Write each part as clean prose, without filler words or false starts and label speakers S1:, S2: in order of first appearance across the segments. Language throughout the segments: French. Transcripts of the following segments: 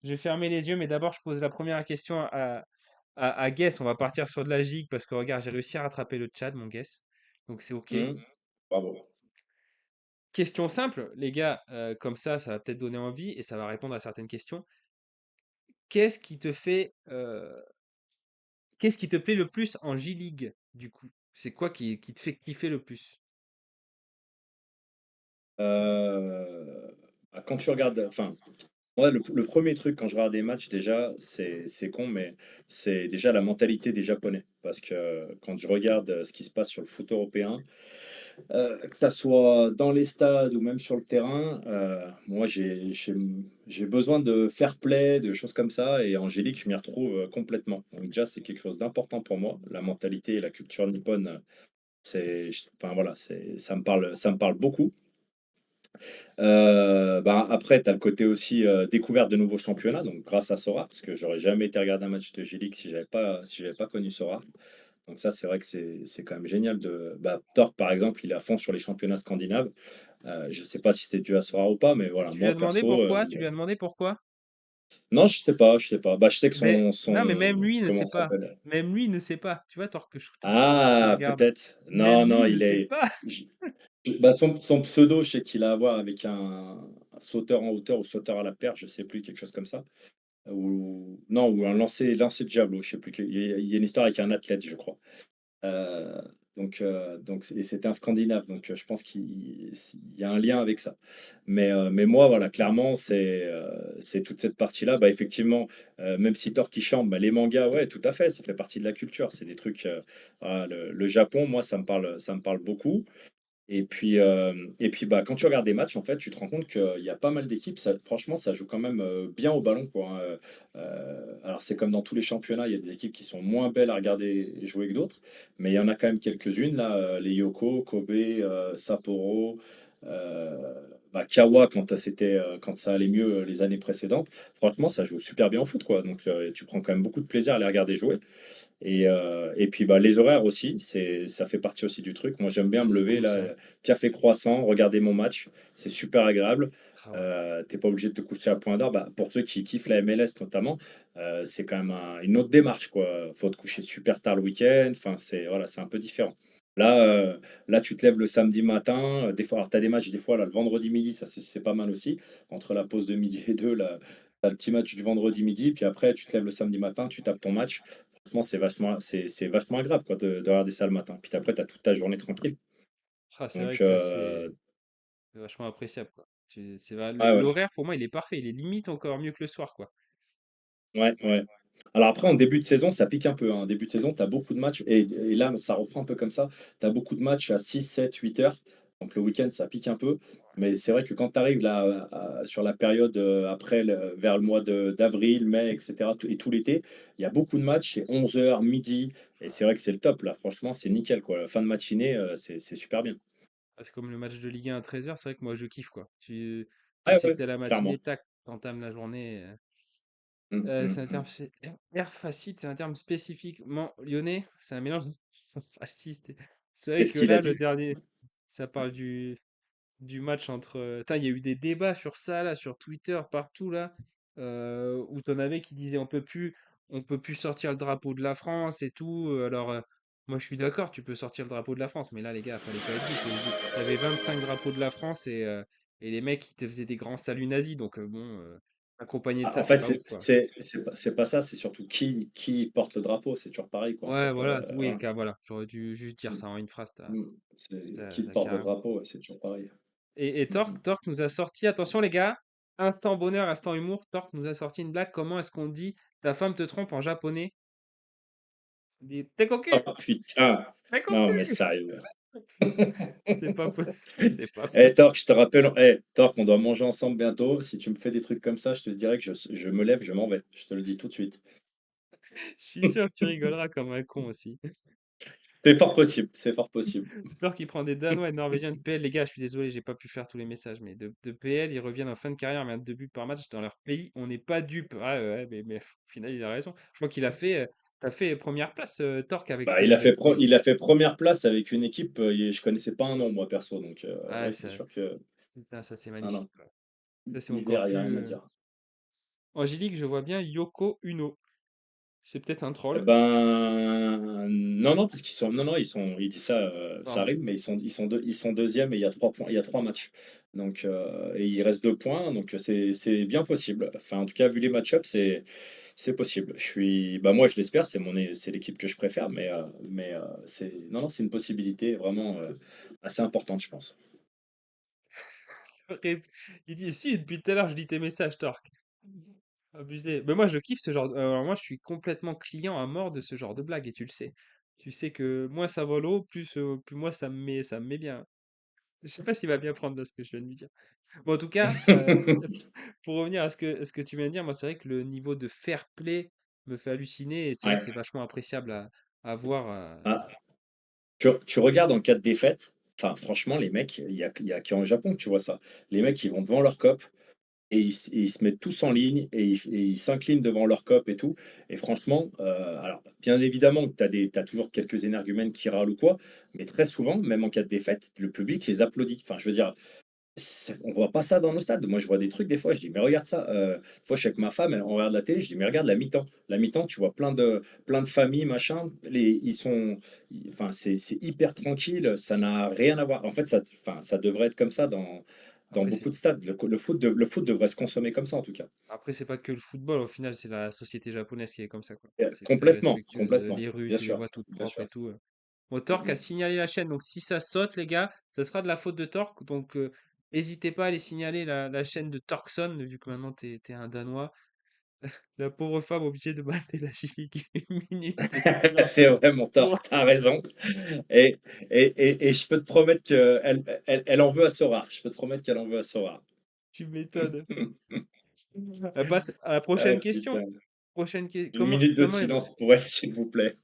S1: Je vais fermer les yeux, mais d'abord, je pose la première question à Guess. On va partir sur de la gigue parce que regarde, j'ai réussi à rattraper le Tchad, mon Guess. Donc c'est OK.
S2: Mmh. Bravo.
S1: Question simple, les gars, comme ça va peut-être donner envie et ça va répondre à certaines questions. Qu'est-ce qui te fait, qu'est-ce qui te plaît le plus en J-League, du coup? C'est quoi qui te fait kiffer le plus?
S2: Quand tu regardes enfin, ouais, le 1 truc quand je regarde des matchs déjà, c'est con, mais c'est déjà la mentalité des Japonais. Parce que quand je regarde, ce qui se passe sur le foot européen, que ça soit dans les stades ou même sur le terrain, moi j'ai besoin de fair play, de choses comme ça et Angélique, je m'y retrouve, complètement. Donc déjà, c'est quelque chose d'important pour moi. La mentalité et la culture nippone, c'est j enfin voilà, c'est ça me parle beaucoup. Bah, après, tu as le côté aussi, découverte de nouveaux championnats, donc grâce à Sora, parce que j'aurais jamais été regarder un match de J-League si j'avais pas connu Sora. Donc ça, c'est vrai que c'est quand même génial de bah, Torque, par exemple, il est à fond sur les championnats scandinaves. Je sais pas si c'est dû à Sora ou pas, mais
S1: Et
S2: voilà,
S1: tu lui as
S2: moi
S1: demandé
S2: perso,
S1: pourquoi? Tu lui as demandé pourquoi?
S2: non, je sais pas. Bah, je sais que
S1: Mais non, mais même
S2: son
S1: lui ne
S2: comment
S1: sait
S2: ça
S1: pas.
S2: s'appelle?
S1: Même lui ne sait pas. Tu vois, tort que je te
S2: Ah,
S1: regarde.
S2: peut-être.
S1: Même
S2: Non, non,
S1: lui ne
S2: il
S1: sait
S2: est
S1: pas.
S2: bah, son pseudo, je sais qu'il a à voir avec un sauteur en hauteur ou sauteur à la perche, je sais plus, quelque chose comme ça. Ou non, ou un lancer de javelot, je sais plus, il y a une histoire avec un athlète, je crois. Heu, donc c'était un Scandinave, donc je pense qu'il y a un lien avec ça. Mais moi, voilà, clairement, c'est toute cette partie-là. Bah, effectivement, même si Thor qui chante, bah, les mangas, ouais, tout à fait, ça fait partie de la culture. C'est des trucs, voilà, le Japon, moi, ça me parle beaucoup. Et puis, bah, quand tu regardes des matchs, en fait, tu te rends compte qu'il y a pas mal d'équipes, ça franchement, ça joue quand même, bien au ballon, quoi, hein, alors c'est comme dans tous les championnats, il y a des équipes qui sont moins belles à regarder jouer que d'autres, mais il y en a quand même quelques-unes là, les Yoko, Kobe, Sapporo, bah, Kawa quand ça allait mieux, les années précédentes. Franchement, ça joue super bien au foot, quoi, donc tu prends quand même beaucoup de plaisir à les regarder jouer. Et puis, bah, les horaires aussi, ça fait partie aussi du truc. Moi, j'aime bien
S1: Ah,
S2: me
S1: c'est
S2: lever
S1: cool
S2: là,
S1: ça.
S2: café croissant, regarder mon match, c'est super agréable.
S1: Ah ouais.
S2: Tu pas obligé de te coucher à point d'heure. Bah, pour ceux qui kiffent la MLS notamment, c'est quand même une autre démarche, quoi. Faut te coucher super tard le week-end, enfin, c'est voilà, c'est un peu différent. Là, là, tu te lèves le samedi matin, des fois alors tu as des matchs des fois là, le vendredi midi, ça c'est pas mal aussi. Entre la pause de midi et 2 là, tu as le petit match du vendredi midi, puis après tu te lèves le samedi matin, tu tapes ton match. Franchement, c'est vachement agréable quoi de regarder ça le matin. Puis après, tu as toute ta journée tranquille.
S1: Ah, c'est vrai
S2: Donc
S1: que ça, c'est vachement appréciable, quoi. C'est vrai,
S2: ouais, ouais.
S1: l'horaire, pour moi, il est parfait. Il est limite encore mieux que le soir, quoi.
S2: Ouais, ouais. Alors après, en début de saison, ça pique un peu, hein. En début de saison, tu as beaucoup de matchs et là, ça reprend un peu comme ça. Tu as beaucoup de matchs à 6, 7, 8 heures. Donc le week-end, ça pique un peu. Mais c'est vrai que quand tu arrives là, sur la période, après vers le mois d'avril, mai, etc., et tout l'été, il y a beaucoup de matchs, c'est 11 heures midi, et c'est vrai que c'est le top là. Franchement, c'est nickel quoi. La fin de matinée, c'est super bien.
S1: Ah, c'est comme le match de Ligue 1 à 13h, c'est vrai que moi, je kiffe, quoi. Tu
S2: Ouais,
S1: sais que
S2: ouais,
S1: t'as la
S2: clairement.
S1: matinée, tac, t'entames la journée.
S2: Mmh, mmh,
S1: C'est un terme
S2: mmh.
S1: air facile, c'est un terme spécifiquement lyonnais. C'est un mélange de fasciste. C'est vrai
S2: Qu'est-ce
S1: que
S2: qu'il a
S1: là, le
S2: dit?
S1: dernier, ça parle du match entre. Tain, il y a eu des débats sur ça, là, sur Twitter, partout, là, où t'en avais qui disaient on peut plus sortir le drapeau de la France et tout. Alors, moi, je suis d'accord, tu peux sortir le drapeau de la France, mais là, les gars, fallait pas être vite. T'avais 25 drapeaux de la France et les mecs, ils te faisaient des grands saluts nazis. Donc, bon, accompagné de
S2: Ah,
S1: ça,
S2: en
S1: c'est
S2: fait,
S1: pas ouf, quoi.
S2: c'est pas ça, c'est surtout qui porte le drapeau, c'est toujours pareil, quoi, en
S1: Ouais,
S2: fait,
S1: voilà, oui,
S2: voilà.
S1: voilà, j'aurais dû juste dire
S2: Mmh,
S1: ça en une phrase, t'as,
S2: mmh. C'est
S1: t'as,
S2: qui
S1: t'as
S2: porte le
S1: carrément.
S2: drapeau, ouais, c'est toujours pareil.
S1: Et
S2: Mmh mh.
S1: Torque nous a sorti, attention les gars, instant bonheur, instant humour, Torque nous a sorti une blague. Comment est-ce qu'on dit ta femme te trompe en japonais? Il dit t'es cocu,
S2: Oh putain!
S1: t'es
S2: Non, mais
S1: cocu.
S2: sérieux.
S1: C'est pas possible, c'est pas
S2: Eh
S1: possible.
S2: Torque, je te rappelle Torque, on doit manger ensemble bientôt. Si tu me fais des trucs comme ça, je te dirais que je me lève, je m'en vais. Je te le dis tout de suite.
S1: Je suis sûr que tu rigoleras comme un con aussi.
S2: C'est fort possible, c'est fort possible.
S1: Torque qui prend des Danois et Norvégiens de PL. Les gars, je suis désolé, j'ai pas pu faire tous les messages, mais de PL, ils reviennent en fin de carrière, mais à 2 buts par match dans leur pays. On n'est pas dupes. Ah ouais, mais au final, il a raison. Je crois qu'il a fait, t'as fait première place, Torque avec
S2: Bah,
S1: tes, avec tes.
S2: il a fait 1re place avec une équipe, je connaissais pas un nom moi perso, donc
S1: Ah,
S2: ouais, c'est
S1: ça,
S2: sûr que
S1: putain, ça c'est
S2: non, non,
S1: magnifique, quoi. Ça c'est encore
S2: il y a rien
S1: plus.
S2: à dire.
S1: En J-League, je vois bien Yoko Uno. C'est peut-être un
S2: Eh
S1: troll,
S2: ben, non, non, parce qu'ils sont non, non, il dit ça, ça
S1: pardon.
S2: arrive, mais ils sont 2e et il y a 3 points, il y a 3 matchs. Donc, et il reste 2 points, donc c'est bien possible. Enfin, en tout cas, vu les match-ups, c'est possible. Bah, moi, je l'espère, c'est l'équipe que je préfère, c'est non, non, c'est une possibilité vraiment, assez importante, je pense.
S1: Il dit: «Si, depuis tout à l'heure, je lis tes messages, Torque». Abusé. Mais moi, je kiffe ce genre alors moi, je suis complètement client à mort de ce genre de blague et tu le sais. Tu sais que moins ça va l'eau, plus moi ça me met bien. Je sais pas s'il va bien prendre là, ce que je viens de lui dire. Bon, en tout cas, pour revenir à ce que tu viens de dire, moi, c'est vrai que le niveau de fair play me fait halluciner et c'est vrai que
S2: Ouais.
S1: c'est vachement appréciable à voir,
S2: Ah, tu regardes en cas de défaite, enfin, franchement, les mecs, il y a qu'en Japon que tu vois ça. Les mecs, ils vont devant leur cop. Et ils se mettent tous en ligne et ils s'inclinent devant leur cop et tout. Et franchement, alors bien évidemment que tu as toujours quelques énergumènes qui râlent ou quoi, mais très souvent, même en cas de défaite, le public les applaudit. Enfin, je veux dire, on voit pas ça dans nos stades. Moi, je vois des trucs des fois, je dis: «Mais regarde ça», des fois, je suis avec ma femme, on regarde la télé, je dis: «Mais regarde la mi-temps». La mi-temps, tu vois plein de familles, machin, ils sont enfin, c'est hyper tranquille, ça n'a rien à voir. En fait, enfin, ça devrait être comme ça dans
S1: après c'est
S2: beaucoup de stades. Le foot devrait se consommer comme ça, en tout cas.
S1: après c'est pas que le football, au final, c'est la société japonaise qui est comme ça, quoi. C'est très
S2: Complètement,
S1: respectueuse,
S2: complètement.
S1: les rues,
S2: Bien
S1: tu les
S2: sûr,
S1: vois toutes
S2: bien
S1: propres
S2: sûr.
S1: et tout. Bon,
S2: Mmh
S1: Torque a
S2: mh.
S1: signalé la chaîne, donc si ça saute, les gars, ça sera de la faute de Torque, donc hésitez pas à aller signaler la chaîne de Torkson, vu que maintenant tu es un Danois. La pauvre femme obligée de mater la J-League 1 minute de plus
S2: C'est vrai, mon tort,
S1: pour
S2: tu as raison et et je peux te promettre qu'elle en veut à Sora. Je peux te promettre qu'elle en veut à Sora.
S1: tu m'étonnes. Elle passe à la
S2: Ah
S1: prochaine question.
S2: putain. Une
S1: Comment
S2: minute de
S1: comment
S2: silence pour elle, s'il vous plaît.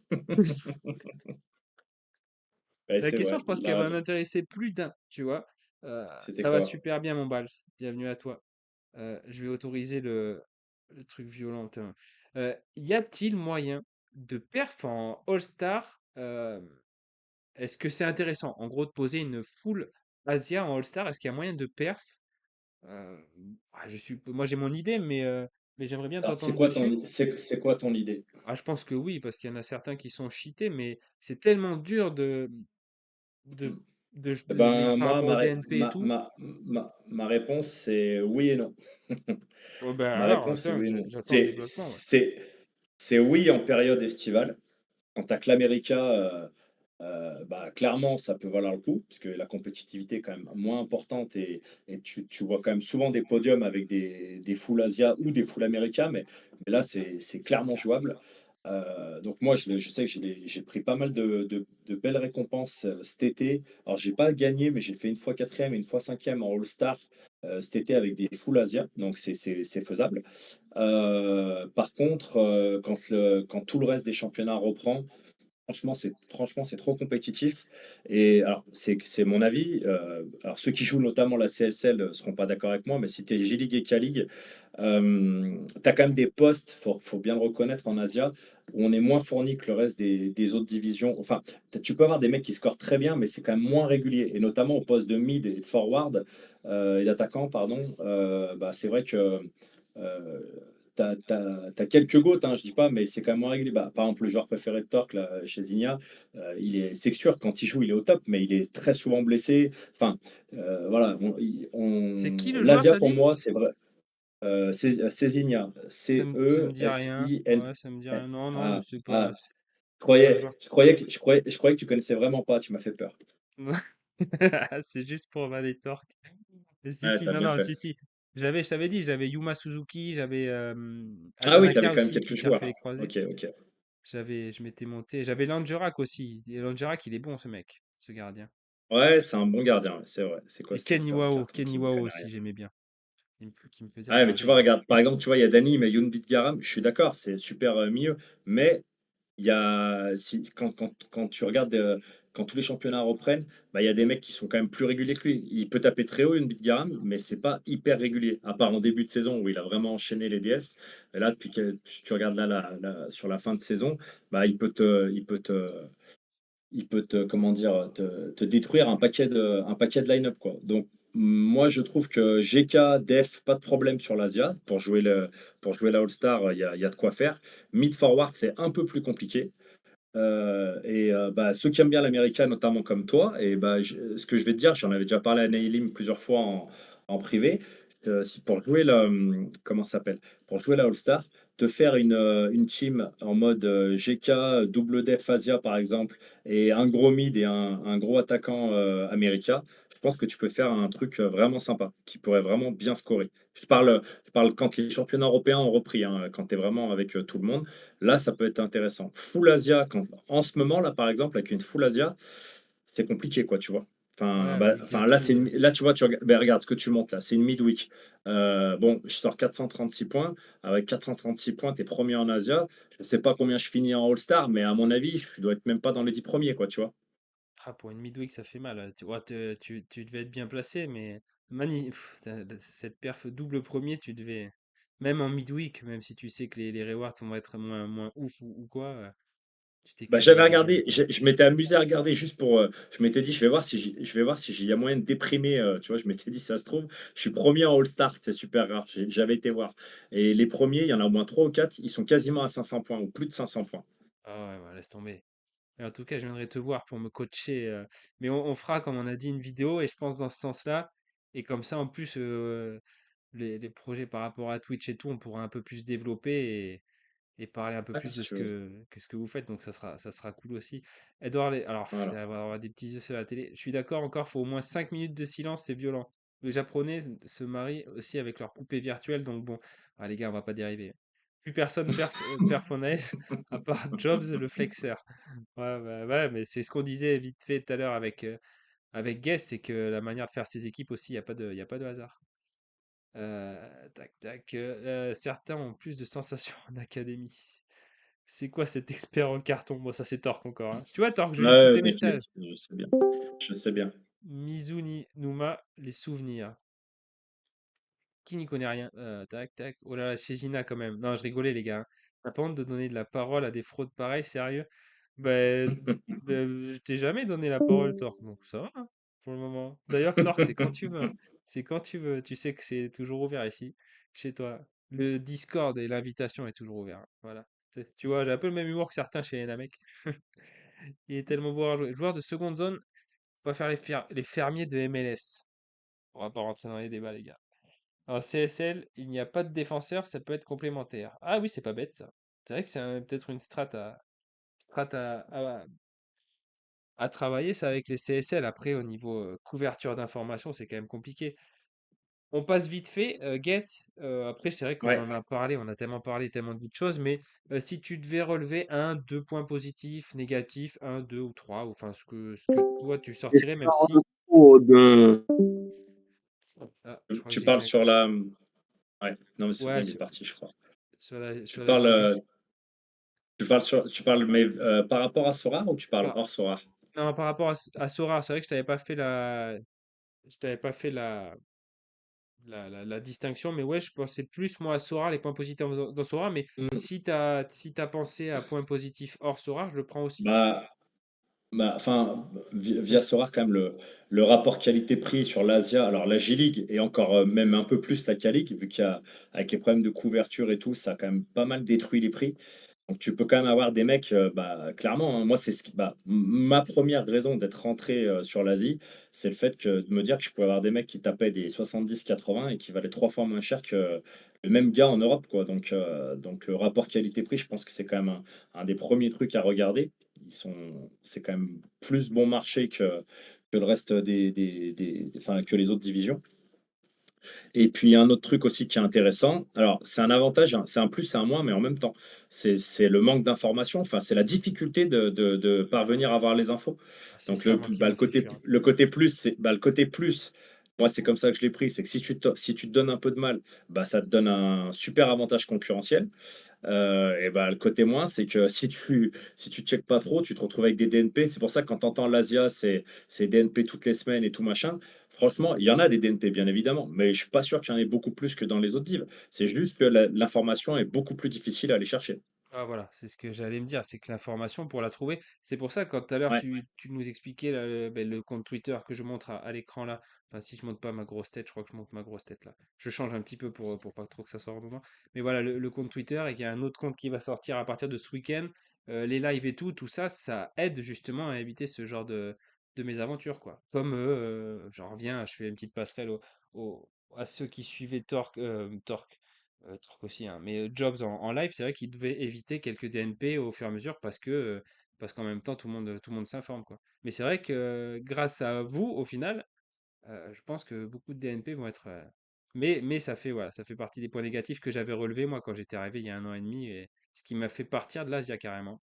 S2: Ouais,
S1: la
S2: c'est
S1: question,
S2: vrai,
S1: je pense
S2: il a
S1: qu'elle va en
S2: raison.
S1: intéresser plus d'un, tu vois?
S2: C'était
S1: Ça va
S2: quoi?
S1: super bien mon Balf, bienvenue à toi. Je vais autoriser le truc violent, putain. Y a-t-il moyen de perf en All-Star? Est-ce que c'est intéressant, en gros, de poser une full Asia en All-Star? Est-ce qu'il y a moyen de perf? Heu, moi j'ai mon idée, mais j'aimerais bien
S2: Alors,
S1: t'entendre dessus.
S2: c'est quoi ton idée?
S1: Ah, je pense que oui, parce qu'il y en a certains qui sont cheatés, mais c'est tellement dur de
S2: Mmh. Eh
S1: de venir
S2: ben,
S1: par
S2: moi,
S1: rapport au DNP et tout.
S2: ma réponse, c'est oui et non.
S1: Oh ben
S2: Ma
S1: alors,
S2: réponse, c'est
S1: attends,
S2: oui et non.
S1: j'attends le développement, ouais.
S2: C'est oui en période estivale. Quand tu as que l'América, bah, clairement, ça peut valoir le coup, parce que la compétitivité est quand même moins importante et tu vois quand même souvent des podiums avec des full Asia ou des full América, mais là, c'est clairement jouable. Donc moi, je sais que j'ai pris pas mal de belles récompenses cet été. Alors, j'ai pas gagné, mais j'ai fait une fois quatrième et une fois cinquième en All-Star cet été avec des full Asia, donc c'est faisable. Par contre, quand tout le reste des championnats reprend, franchement, c'est trop compétitif et alors c'est mon avis, alors ceux qui jouent notamment la CSL, seront pas d'accord avec moi, mais si tu es J-League et K-League, tu as quand même des postes, faut bien le reconnaître en Asia, où on est moins fourni que le reste des autres divisions. Enfin, tu peux avoir des mecs qui scorent très bien, mais c'est quand même moins régulier et notamment au poste de mid et de forward, et d'attaquant pardon, bah, c'est vrai que, tu as quelques GOAT, hein, je dis pas, mais c'est quand même moins régulier. Bah, par exemple, le joueur préféré de Torque là, chez Zinnia, c'est sûr quand il joue, il est au top, mais il est très souvent blessé. Enfin, voilà,
S1: C'est qui le joueur,
S2: l'Asia
S1: t'as
S2: pour
S1: dit?
S2: moi, c'est vrai, Cézinha,
S1: Ça me dit rien.
S2: Cesina.
S1: Ouais, ça me dit rien. Non, non, mais
S2: Ah, ah,
S1: c'est pas un joueur.
S2: je croyais que tu connaissais vraiment pas, tu m'as fait peur.
S1: C'est juste pour vanner Torque. Mais si,
S2: Ouais,
S1: si,
S2: tu
S1: non,
S2: bien
S1: non,
S2: fait.
S1: si, si. Je t'avais dit, j'avais Yuma Suzuki, j'avais
S2: Ah oui, tu avais
S1: Adanaka
S2: quand même
S1: aussi
S2: quelques
S1: qui a refait
S2: joueurs.
S1: les croisés.
S2: OK, OK.
S1: Je m'étais monté. J'avais Langerak aussi. Et Langerak, il est bon, ce mec, ce gardien.
S2: Ouais, c'est un bon gardien, ouais, c'est vrai. C'est quoi
S1: Et
S2: cet expert carte
S1: Kenny
S2: qui n'y
S1: Wao
S2: connaît rien?
S1: aussi, j'aimais bien. Qui me faisait
S2: Ouais, mais tu
S1: regarder
S2: vois,
S1: les.
S2: regarde, par exemple, tu vois, il y a Dani, mais Younbit Garam, je suis d'accord, c'est super mieux. Mais il y a, quand tu regardes, quand tous les championnats reprennent, bah, il y a des mecs qui sont quand même plus réguliers que lui. Il peut taper très haut, Younbit Garam, mais c'est pas hyper régulier, à part en début de saison où il a vraiment enchaîné les DS. Et là, depuis que si tu regardes là, sur la fin de saison, bah, il peut te, comment dire, te détruire un paquet de line-up, quoi. Donc, moi, je trouve que GK, Def, pas de problème sur l'Asia. Pour jouer la All-Star, il y a de quoi faire. Mid forward, c'est un peu plus compliqué. Bah, ceux qui aiment bien l'américain, notamment comme toi, et bah, ce que je vais te dire, j'en avais déjà parlé à Nailim plusieurs fois en privé, si pour jouer comment ça s'appelle? Pour jouer la All-Star, te faire une team en mode GK, double def Asia par exemple, et un gros mid et un gros attaquant américain, je pense que tu peux faire un truc vraiment sympa, qui pourrait vraiment bien scorer. Je parle quand les championnats européens ont repris, hein, quand tu es vraiment avec tout le monde. Là, ça peut être intéressant. Full Asia, en ce moment, là, par exemple, avec une Full Asia, c'est compliqué, quoi, tu vois.
S1: Ouais, bah, il y a
S2: Là,
S1: tout.
S2: là, tu vois, ben, regarde ce que tu montes là, c'est une midweek. Bon, je sors 436 points. Avec 436 points, tu es premier en Asia. Je ne sais pas combien je finis en All-Star, mais à mon avis, je dois être même pas dans les 10 premiers, quoi, tu vois.
S1: Ah, pour une midweek, ça fait mal. Tu vois, tu devais être bien placé, mais cette perf double premier, tu devais. Même en midweek, même si tu sais que les rewards vont être moins ouf ou quoi, tu t'es
S2: Bah,
S1: quand même
S2: j'avais
S1: bien
S2: regardé,
S1: placé.
S2: je m'étais amusé à regarder juste pour. Je m'étais dit, je vais voir si il y a moyen de déprimer. Tu vois, je m'étais dit, ça se trouve, je suis premier en All-Star, c'est super rare. J'avais été voir. Et les premiers, il y en a au moins 3 ou 4, ils sont quasiment à 500 points ou plus de 500 points.
S1: Ah ouais, bah, laisse tomber. Mais en tout cas, je viendrai te voir pour me coacher. Mais on fera, comme on a dit, une vidéo, et je pense dans ce sens-là. Et comme ça, en plus, les projets par rapport à Twitch et tout, on pourra un peu plus développer et parler un peu
S2: Ouais,
S1: plus de
S2: si tu veux.
S1: ce que vous faites. Donc ça sera cool aussi. Edouard, alors,
S2: Voilà.
S1: ça va avoir des petits yeux à la télé. Je suis d'accord, encore, faut au moins 5 minutes de silence, c'est violent. Les Japonais se marient aussi avec leur poupée virtuelle, donc bon, ah, les gars, on va pas dériver. Plus personne performance à part Jobs, le flexeur. Ouais, bah, ouais, mais c'est ce qu'on disait vite fait tout à l'heure avec Guess, c'est que la manière de faire ses équipes aussi, il y a pas de hasard. Tac, tac. Certains ont plus de sensations en académie. C'est quoi cet expert en carton? Bon, ça c'est Torque encore, hein. Tu vois, Torque, je lis tous
S2: Ouais,
S1: tes
S2: mais
S1: messages.
S2: je sais bien. Je sais bien.
S1: Mizuni Numa, les souvenirs. Qui n'y connaît rien? Tac, tac. Oh là là, chez Gina quand même. Non, je rigolais, les gars, hein. T'as pas honte de donner de la parole à des fraudes pareilles, sérieux? Ben, je t'ai jamais donné la parole, Torque, donc ça va, hein, pour le moment. D'ailleurs, Torque, c'est quand tu veux, hein. C'est quand tu veux. Tu sais que c'est toujours ouvert ici, chez toi. Le Discord et l'invitation est toujours ouvert, hein. Voilà. Tu vois, j'ai un peu le même humour que certains chez les Namek. Il est tellement beau à jouer. Joueur de seconde zone, on va faire les fermiers de MLS. On va pas rentrer dans les débats, les gars. En CSL, il n'y a pas de défenseur, ça peut être complémentaire. Ah oui, c'est pas bête ça. C'est vrai que c'est peut-être une strat à travailler, ça avec les CSL. Après, au niveau couverture d'informations, c'est quand même compliqué. On passe vite fait, Guess. Après, c'est vrai qu'on
S2: Ouais.
S1: en a parlé, on a tellement parlé, tellement de choses, mais si tu devais relever un, deux points positifs, négatifs, un, deux ou trois, ou enfin ce que toi tu
S3: Est-ce
S1: sortirais,
S3: qu'il y
S1: même
S3: a un
S1: si.
S3: retour de
S1: Ah, je crois que
S2: Tu
S1: j'ai
S2: parles
S1: quelqu'un.
S2: sur la. Ouais, non, mais c'est bon,
S1: Ouais,
S2: il est parti, je crois. Tu
S1: sur la
S2: parles,
S1: GG.
S2: tu parles, mais par rapport à Sora ou tu parles
S1: Par-
S2: hors Sora?
S1: Non, par rapport à Sora, c'est vrai que je t'avais pas fait la distinction, mais ouais, je pensais plus moi à Sora, les points positifs dans Sora, mais si t'as pensé à points positifs hors Sora, je le prends aussi.
S2: Bah, enfin, via Sora, quand même, le rapport qualité-prix sur l'Asia, alors la J-League et encore même un peu plus la K-League, vu qu'il y a, avec les problèmes de couverture et tout, ça a quand même pas mal détruit les prix. Donc tu peux quand même avoir des mecs, bah, clairement, hein, moi c'est ma première raison d'être rentré sur l'Asie, c'est le fait de me dire que je pouvais avoir des mecs qui tapaient des 70-80 et qui valaient 3 fois moins cher que le même gars en Europe, quoi. Donc le rapport qualité-prix, je pense que c'est quand même un des premiers trucs à regarder. C'est quand même plus bon marché que le reste enfin, que les autres divisions. Et puis un autre truc aussi qui est intéressant, alors c'est un avantage, hein, c'est un plus, c'est un moins, mais en même temps, c'est le manque d'information, enfin c'est la difficulté de parvenir à avoir les infos.
S1: Ah, c'est
S2: Donc
S1: ça, moi, qui me fait fuir.
S2: le côté plus, le côté plus, moi c'est comme ça que je l'ai pris, c'est que si tu te donnes un peu de mal, bah, ça te donne un super avantage concurrentiel. Et bah, le côté moins, c'est que si tu checkes pas trop, tu te retrouves avec des DNP. C'est pour ça que quand tu entends l'Asia, c'est DNP toutes les semaines et tout machin. Franchement, il y en a des DNP, bien évidemment, mais je suis pas sûr qu'il y en ait beaucoup plus que dans les autres divs. C'est juste que l'information est beaucoup plus difficile à aller chercher.
S1: Ah voilà, c'est ce que j'allais me dire, c'est que l'information pour la trouver, c'est pour ça quand tout à l'heure
S2: Ouais,
S1: tu nous expliquais là, le compte Twitter que je montre à l'écran là, enfin si je montre pas ma grosse tête, je crois que je montre ma grosse tête là. Je change un petit peu pour pas trop que ça soit redondant. Mais voilà, le compte Twitter et qu'il y a un autre compte qui va sortir à partir de ce week-end, les lives et tout ça, ça aide justement à éviter ce genre de mésaventures quoi. Comme j'en reviens, je fais une petite passerelle à ceux qui suivaient Torque aussi, hein. Mais Jobs en live, c'est vrai qu'il devait éviter quelques DNP au fur et à mesure parce qu'en même temps, tout le monde s'informe, quoi. Mais c'est vrai que grâce à vous, au final, je pense que beaucoup de DNP vont être. Mais ça fait, voilà, ça fait partie des points négatifs que j'avais relevés, moi, quand j'étais arrivé il y a un an et demi, et ce qui m'a fait partir de l'Asia carrément.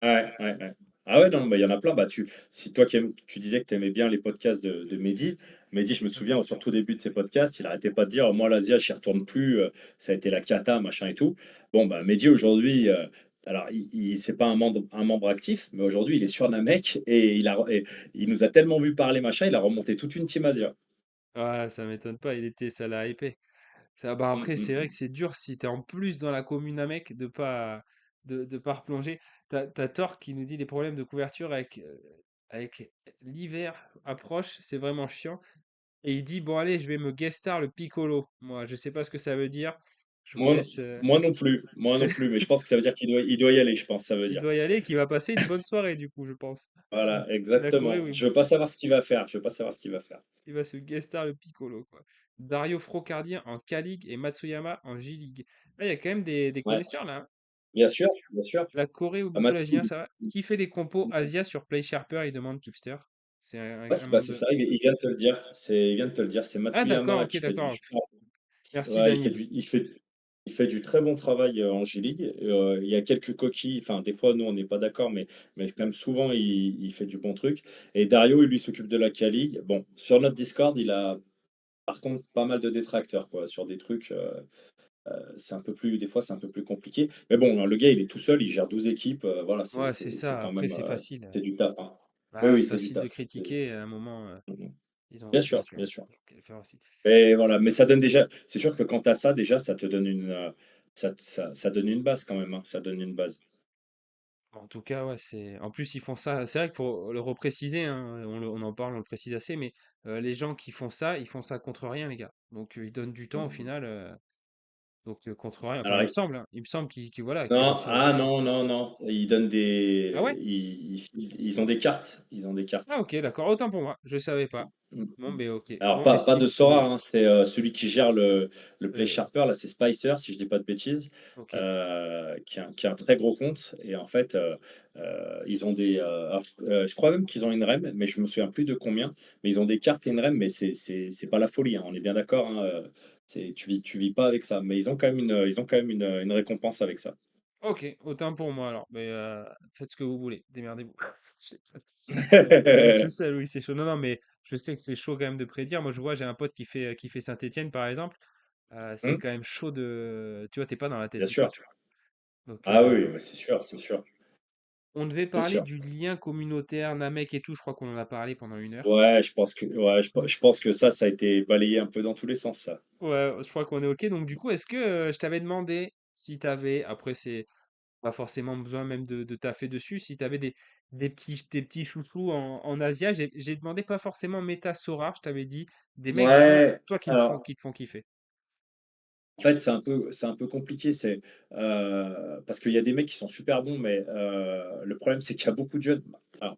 S2: ouais, ouais, ouais. Ah ouais, non, bah, il y en a plein. Bah, si toi tu disais que tu aimais bien les podcasts de Mehdi, Mehdi, je me
S1: Mhm.
S2: souviens, au surtout au début de ses podcasts, il arrêtait pas de dire: «Moi, l'Asia, j'y retourne plus, ça a été la cata, machin et tout». Bon, bah, Mehdi aujourd'hui, alors c'est pas un membre actif, mais aujourd'hui, il est sur Namek et il nous a tellement vu parler, machin, il a remonté toute une team Asia.
S1: Ouais, ça m'étonne pas, ça l'a hypé. Ça, bah
S2: Mmh,
S1: après,
S2: mmh
S1: c'est vrai
S2: mh.
S1: que c'est dur si t'es en plus dans la commune à mec de pas replonger. T'as Thor qui nous dit les problèmes de couverture avec l'hiver approche, c'est vraiment chiant. Et il dit, bon allez, je vais me guest star le Piccolo. Moi, je sais pas ce que ça veut dire. Je vous
S2: Moi non
S1: laisse. Je
S2: moi
S1: te...
S2: non plus, mais je pense que ça veut dire qu'il doit y aller, je pense, ça veut
S1: Il
S2: dire.
S1: doit y aller, qu'il va passer une bonne soirée du coup, je pense.
S2: Voilà,
S1: La Corée,
S2: exactement.
S1: oui,
S2: Je veux pas savoir ce qu'il va faire, je veux pas savoir ce qu'il va faire.
S1: il va se guest star le Piccolo, quoi. Dario Frocardien en K-League et Matsuyama en J-League. Là, il y a quand même des
S2: Ouais,
S1: connaisseurs là, hein.
S2: bien sûr, bien sûr.
S1: La Corée ou
S2: Ah
S1: beaucoup la
S2: Mathieu,
S1: J1, ça va. Qui fait des compos Asia sur Play Sharper? Il demande Kipster. C'est
S2: ouais,
S1: un
S2: bah,
S1: membre
S2: c'est
S1: de.
S2: ça, il vient de te le dire. Il vient de te le dire. C'est
S1: Ah d'accord,
S2: Matsuyama
S1: ok,
S2: qui fait du
S1: d'accord.
S2: super.
S1: Merci
S2: Ouais,
S1: Daniel.
S2: il fait du très bon travail en G-League. Il y a quelques coquilles, enfin, des fois, nous, on n'est pas d'accord, mais quand même, souvent, il fait du bon truc. Et Dario, il lui s'occupe de la K-League. Bon, sur notre Discord, il a par contre pas mal de détracteurs, quoi, sur des trucs. C'est un peu plus, des fois, c'est un peu plus compliqué. Mais bon, le gars, il est tout seul, il gère 12 équipes. Voilà,
S1: Ouais, c'est
S2: c'est
S1: ça.
S2: quand
S1: Après,
S2: même,
S1: c'est facile.
S2: c'est du taf, hein. Oui,
S1: Bah ouais,
S2: oui,
S1: c'est
S2: c'est du
S1: facile de
S2: taf.
S1: critiquer. À un moment,
S2: Mhm.
S1: ils ont
S2: Bien
S1: aussi
S2: sûr, bien sûr.
S1: qu'à le faire aussi.
S2: Et voilà, mais ça donne déjà, c'est sûr que quand tu as ça, déjà, ça te donne ça donne une base quand même, hein, ça donne une base.
S1: En tout cas, ouais, c'est. En plus, ils font ça. C'est vrai qu'il faut le repréciser, hein, on en parle, on le précise assez, mais les gens qui font ça, ils font ça contre rien, les gars. Donc, ils donnent du temps au
S2: Mhm.
S1: final. Donc, contre rien. Enfin,
S2: Alors,
S1: il me semble, hein, il me semble voilà, qu'ils
S2: non,
S1: reçoivent
S2: ah
S1: rien.
S2: non, non, non, ils donnent
S1: Ah ouais?
S2: ils ont des cartes, ils ont des
S1: Ah
S2: cartes.
S1: ok, d'accord. Autant pour moi. Je savais pas.
S2: Mmh
S1: Bon,
S2: mh.
S1: mais ok.
S2: Alors
S1: Bon, mais
S2: pas
S1: si
S2: de
S1: vous pouvez.
S2: Sora, hein, c'est, celui qui gère le Play
S1: euh,
S2: Sharper là, c'est Spicer si je dis pas de bêtises,
S1: ok.
S2: qui a un très gros compte et en fait, ils ont alors je crois même qu'ils ont une REM, mais je me souviens plus de combien, mais ils ont des cartes et une REM, mais c'est pas la folie, hein, on est bien d'accord, hein, c'est tu vis pas avec ça, mais ils ont quand même une récompense avec ça.
S1: Ok, autant pour moi alors. Mais faites ce que vous voulez. Démerdez-vous. Je sais pas. Je vais tout seul, oui, c'est chaud. Non, non, mais je sais que c'est chaud quand même de prédire. Moi, je vois, j'ai un pote qui fait Saint-Étienne, par exemple. C'est
S2: Mmh,
S1: quand même chaud de. Tu vois, t'es pas dans la tête
S2: bien
S1: du
S2: sûr.
S1: coach, quoi. Donc,
S2: Ah oui, bah, c'est sûr, c'est sûr,
S1: on devait
S2: c'est
S1: parler
S2: sûr.
S1: du lien communautaire, Namek et tout. Je crois qu'on en a parlé pendant 1 heure.
S2: Ouais, je pense que ça a été balayé un peu dans tous les sens, ça.
S1: Ouais, je crois qu'on est ok. Donc, du coup, est-ce que je t'avais demandé si t'avais. Après, c'est pas forcément besoin même de taffer dessus. Si tu avais des petits chouchous en Asia, j'ai demandé pas forcément Meta Sora, je t'avais dit des mecs vraiment,
S2: Ouais,
S1: toi,
S2: alors,
S1: qui te font kiffer.
S2: en fait, c'est un peu compliqué, parce qu'il y a des mecs qui sont super bons, mais le problème, c'est qu'il y a beaucoup de jeunes. Alors,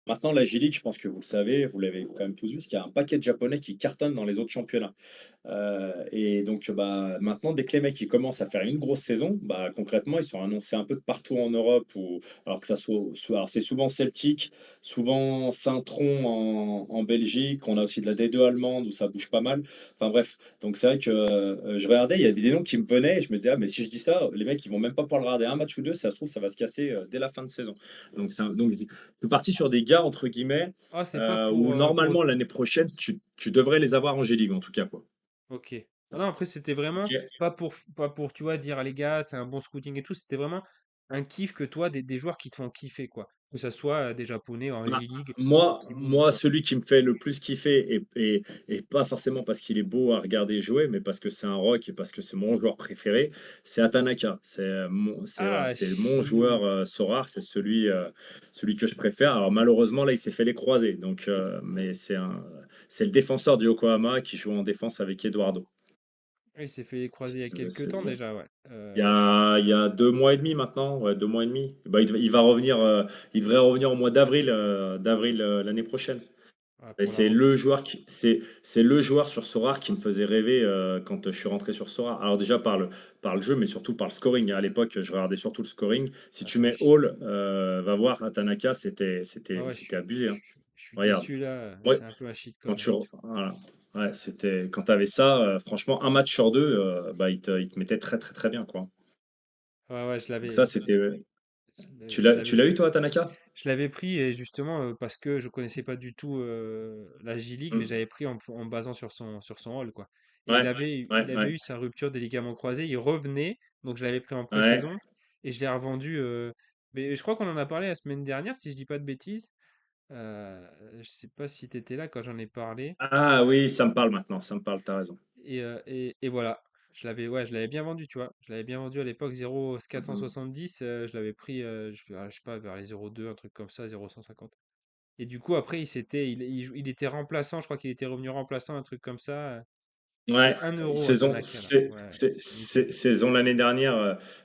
S2: maintenant, la J-League, je pense que vous le savez, vous l'avez quand même tous vu, parce qu'il y a un paquet de Japonais qui cartonnent dans les autres championnats. Et donc, bah, maintenant, dès que les mecs ils commencent à faire une grosse saison, bah, concrètement, ils sont annoncés un peu de partout en Europe, alors que ça alors c'est souvent Celtic, souvent Saint-Tron en Belgique, on a aussi de la D2 allemande où ça bouge pas mal. Enfin bref, donc c'est vrai que je regardais, il y a des noms qui me venaient et je me disais, ah, mais si je dis ça, les mecs ils vont même pas pouvoir le regarder un match ou deux, ça se trouve, ça va se casser dès la fin de saison. Donc je suis parti sur des gars, entre guillemets,
S1: Ah, c'est pas
S2: où
S1: pour.
S2: normalement l'année prochaine, tu devrais les avoir en G-League en tout cas, quoi.
S1: Ok. Ah non, après, c'était vraiment
S2: Ok.
S1: pas pour, tu vois, dire, ah, les gars, c'est un bon scouting et tout, c'était vraiment un kiff que toi, des joueurs qui te font kiffer, quoi. Que ça soit des Japonais en
S2: Bah,
S1: J-League qui booment,
S2: moi,
S1: quoi.
S2: celui qui me fait le plus kiffer et pas forcément parce qu'il est beau à regarder jouer, mais parce que c'est un rock et parce que c'est mon joueur préféré, c'est Atanaka. Voilà,
S1: Ah,
S2: c'est mon
S1: Chine.
S2: joueur Sorare, c'est celui que je préfère. Alors malheureusement, là, il s'est fait les croisés. Donc, mais c'est le défenseur du Yokohama qui joue en défense avec Eduardo.
S1: Il s'est fait croiser il y a quelques temps
S2: C'est-
S1: déjà, ouais.
S2: il y a 2 mois et demi maintenant, ouais, 2 mois et demi. Bah, il va revenir, il devrait revenir au mois d'avril l'année prochaine.
S1: Ouais,
S2: Et
S1: pour la reprise.
S2: c'est le joueur sur Sorare qui me faisait rêver quand je suis rentré sur Sorare. Alors déjà par le jeu, mais surtout par le scoring. À l'époque, je regardais surtout le scoring. Si
S1: Ah,
S2: tu mets Hall, va voir Atanaka,
S1: ah ouais,
S2: c'était abusé, hein.
S1: je suis
S2: Regarde.
S1: déçu là.
S2: Ouais,
S1: C'est un peu un cheat
S2: quand
S1: code,
S2: tu
S1: hein.
S2: voilà. Ouais, c'était quand tu avais ça, franchement, un match sur deux, bah, il te mettait très très très bien, quoi.
S1: Ouais, ouais,
S2: Donc ça, c'était.
S1: je
S2: Tu
S1: l'avais
S2: l'as eu toi, Tanaka?
S1: Je l'avais pris et justement parce que je connaissais pas du tout la J-League, mais
S2: Mm.
S1: j'avais pris en me basant sur son rôle, quoi. Et
S2: Ouais, ouais,
S1: il avait
S2: ouais,
S1: eu sa rupture des ligaments croisés, il revenait, donc je l'avais pris en
S2: ouais.
S1: pré-saison et je l'ai revendu. Mais je crois qu'on en a parlé la semaine dernière, si je dis pas de bêtises. Euh, je sais pas si tu étais là quand j'en ai parlé.
S2: Ah oui, ça me parle maintenant, ça me parle, t'as raison.
S1: Et voilà, je l'avais bien vendu, tu vois. Je l'avais bien vendu à l'époque
S2: Mhm.
S1: 0,470, je l'avais pris, je sais pas, vers les 0,2, un truc comme ça, 0,150. Et du coup, après, il était remplaçant, je crois qu'il était revenu remplaçant, un truc comme ça.
S2: Ouais,
S1: C'était 1 € à Tanaka, là. Ouais, nickel.